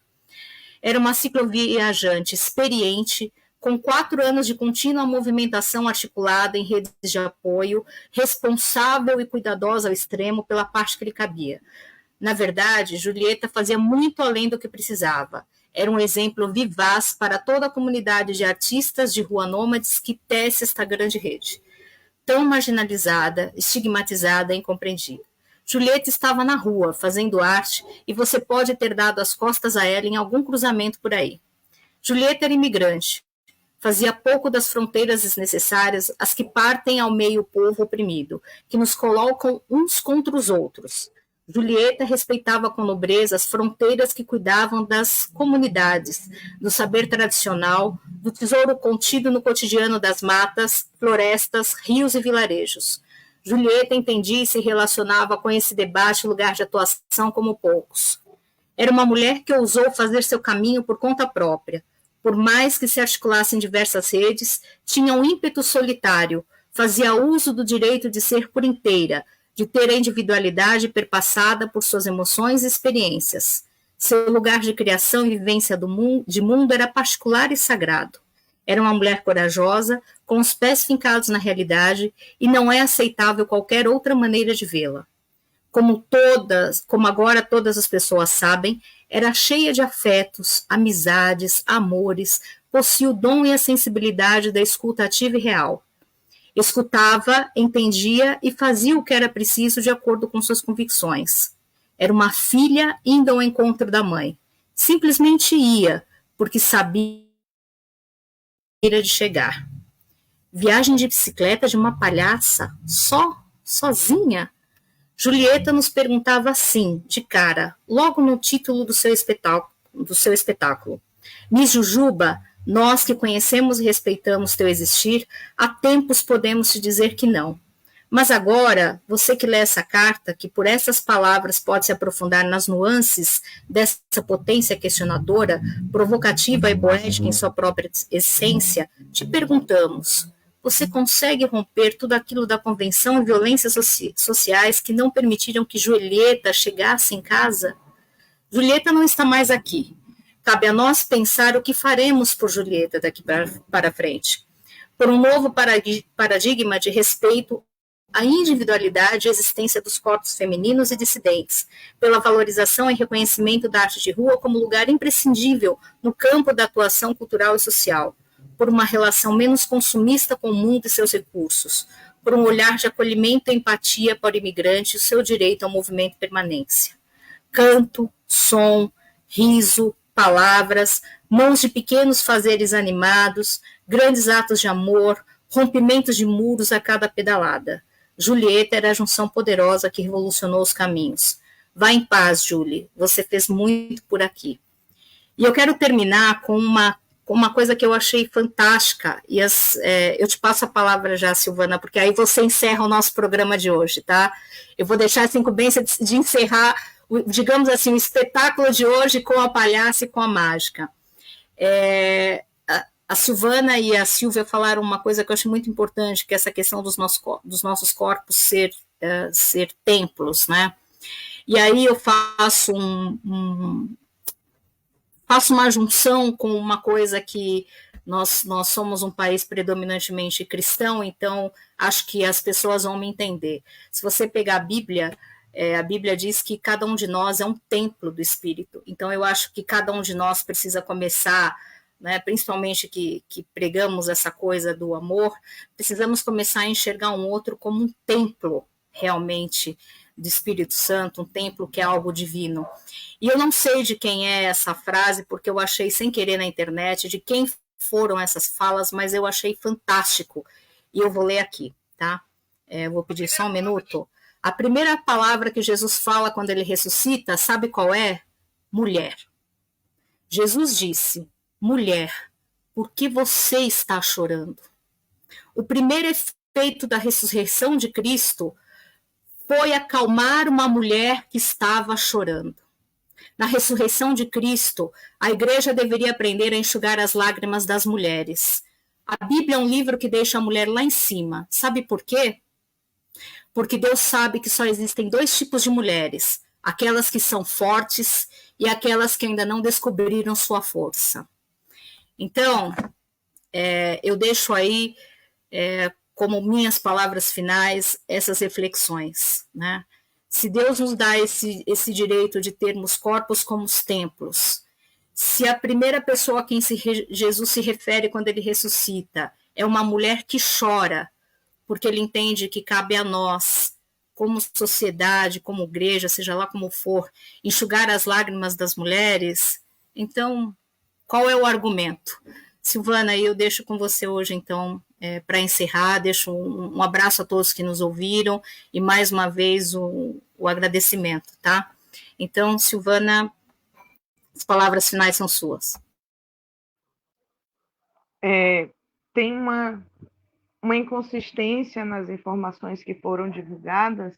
Era uma cicloviajante experiente, com 4 anos de contínua movimentação articulada em redes de apoio, responsável e cuidadosa ao extremo pela parte que lhe cabia. Na verdade, Julieta fazia muito além do que precisava. Era um exemplo vivaz para toda a comunidade de artistas de rua nômades que tece esta grande rede. Tão marginalizada, estigmatizada e incompreendida. Julieta estava na rua, fazendo arte, e você pode ter dado as costas a ela em algum cruzamento por aí. Julieta era imigrante. Fazia pouco das fronteiras desnecessárias, as que partem ao meio povo oprimido, que nos colocam uns contra os outros. Julieta respeitava com nobreza as fronteiras que cuidavam das comunidades, do saber tradicional, do tesouro contido no cotidiano das matas, florestas, rios e vilarejos. Julieta entendia e se relacionava com esse debate lugar de atuação como poucos. Era uma mulher que ousou fazer seu caminho por conta própria. Por mais que se articulasse em diversas redes, tinha um ímpeto solitário, fazia uso do direito de ser por inteira, de ter a individualidade perpassada por suas emoções e experiências. Seu lugar de criação e vivência de mundo era particular e sagrado. Era uma mulher corajosa, com os pés fincados na realidade, e não é aceitável qualquer outra maneira de vê-la. Como agora todas as pessoas sabem, era cheia de afetos, amizades, amores, possuía o dom e a sensibilidade da escuta ativa e real. Escutava, entendia e fazia o que era preciso de acordo com suas convicções. Era uma filha indo ao encontro da mãe. Simplesmente ia, porque sabia de chegar. Viagem de bicicleta de uma palhaça, sozinha? Julieta nos perguntava assim, de cara, logo no título do seu espetáculo. Miss Jujuba, nós que conhecemos e respeitamos teu existir, há tempos podemos te dizer que não. Mas agora, você que lê essa carta, que por essas palavras pode se aprofundar nas nuances dessa potência questionadora, provocativa e poética em sua própria essência, te perguntamos, você consegue romper tudo aquilo da convenção e violências sociais que não permitiram que Julieta chegasse em casa? Julieta não está mais aqui. Cabe a nós pensar o que faremos por Julieta daqui para frente. Por um novo paradigma de respeito à individualidade e existência dos corpos femininos e dissidentes, pela valorização e reconhecimento da arte de rua como lugar imprescindível no campo da atuação cultural e social, por uma relação menos consumista com o mundo e seus recursos, por um olhar de acolhimento e empatia para o imigrante e o seu direito ao movimento e permanência. Canto, som, riso, palavras, mãos de pequenos fazeres animados, grandes atos de amor, rompimentos de muros a cada pedalada. Julieta era a junção poderosa que revolucionou os caminhos. Vá em paz, Julie, você fez muito por aqui. E eu quero terminar com uma coisa que eu achei fantástica, e eu te passo a palavra já, Silvana, porque aí você encerra o nosso programa de hoje, tá? Eu vou deixar essa incumbência de encerrar, digamos assim, o espetáculo de hoje com a palhaça e com a mágica. A Silvana e a Silvia falaram uma coisa que eu acho muito importante, que é essa questão dos nossos corpos ser templos, né? E aí eu faço faço uma junção com uma coisa que nós somos um país predominantemente cristão, então acho que as pessoas vão me entender. Se você pegar a Bíblia diz que cada um de nós é um templo do Espírito, então eu acho que cada um de nós precisa começar né, principalmente que pregamos essa coisa do amor, precisamos começar a enxergar um outro como um templo, realmente, do Espírito Santo, um templo que é algo divino. E eu não sei de quem é essa frase, porque eu achei sem querer na internet, de quem foram essas falas, mas eu achei fantástico. E eu vou ler aqui, tá? Vou pedir só um minuto. A primeira palavra que Jesus fala quando ele ressuscita, sabe qual é? Mulher. Jesus disse: mulher, por que você está chorando? O primeiro efeito da ressurreição de Cristo foi acalmar uma mulher que estava chorando. Na ressurreição de Cristo, a igreja deveria aprender a enxugar as lágrimas das mulheres. A Bíblia é um livro que deixa a mulher lá em cima. Sabe por quê? Porque Deus sabe que só existem dois tipos de mulheres: aquelas que são fortes e aquelas que ainda não descobriram sua força. Então, eu deixo aí, como minhas palavras finais, essas reflexões, né? Se Deus nos dá esse direito de termos corpos como os templos, se a primeira pessoa a quem Jesus se refere quando ele ressuscita é uma mulher que chora, porque ele entende que cabe a nós, como sociedade, como igreja, seja lá como for, enxugar as lágrimas das mulheres, então, qual é o argumento? Silvana, eu deixo com você hoje, então, para encerrar, deixo um abraço a todos que nos ouviram e, mais uma vez, o agradecimento, tá? Então, Silvana, as palavras finais são suas. Tem uma inconsistência nas informações que foram divulgadas.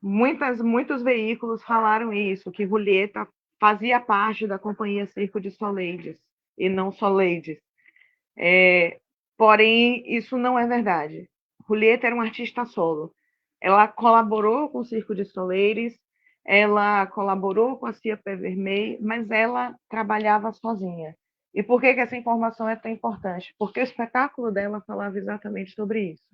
Muitos veículos falaram isso, que Julieta fazia parte da companhia Circo de Soleides, e não Soleides. Porém, isso não é verdade. Julieta era uma artista solo. Ela colaborou com o Circo de Soleides, ela colaborou com a Cia Pé Vermelho, mas ela trabalhava sozinha. E por que essa informação é tão importante? Porque o espetáculo dela falava exatamente sobre isso.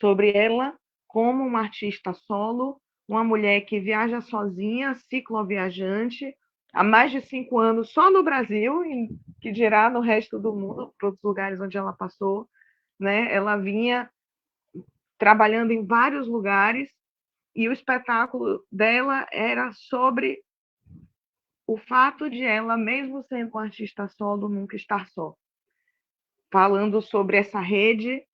Sobre ela como uma artista solo, uma mulher que viaja sozinha, cicloviajante, há mais de 5 anos só no Brasil, e que dirá no resto do mundo, para outros lugares onde ela passou, né? Ela vinha trabalhando em vários lugares e o espetáculo dela era sobre o fato de ela, mesmo sendo uma artista solo, nunca estar só. Falando sobre essa rede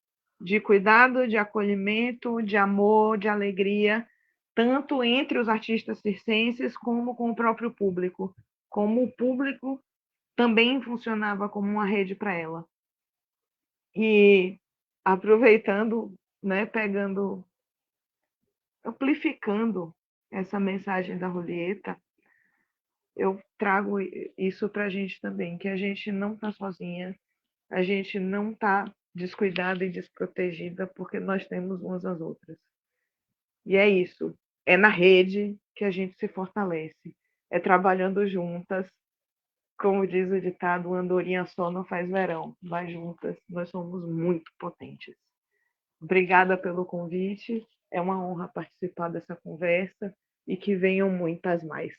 de cuidado, de acolhimento, de amor, de alegria, tanto entre os artistas circenses como com o próprio público. Como o público também funcionava como uma rede para ela. E aproveitando, né, amplificando essa mensagem da Julieta, eu trago isso para a gente também, que a gente não está sozinha, a gente não está descuidada e desprotegida, porque nós temos umas às outras. E é isso, é na rede que a gente se fortalece, é trabalhando juntas, como diz o ditado, uma andorinha só não faz verão, mas juntas nós somos muito potentes. Obrigada pelo convite, é uma honra participar dessa conversa e que venham muitas mais.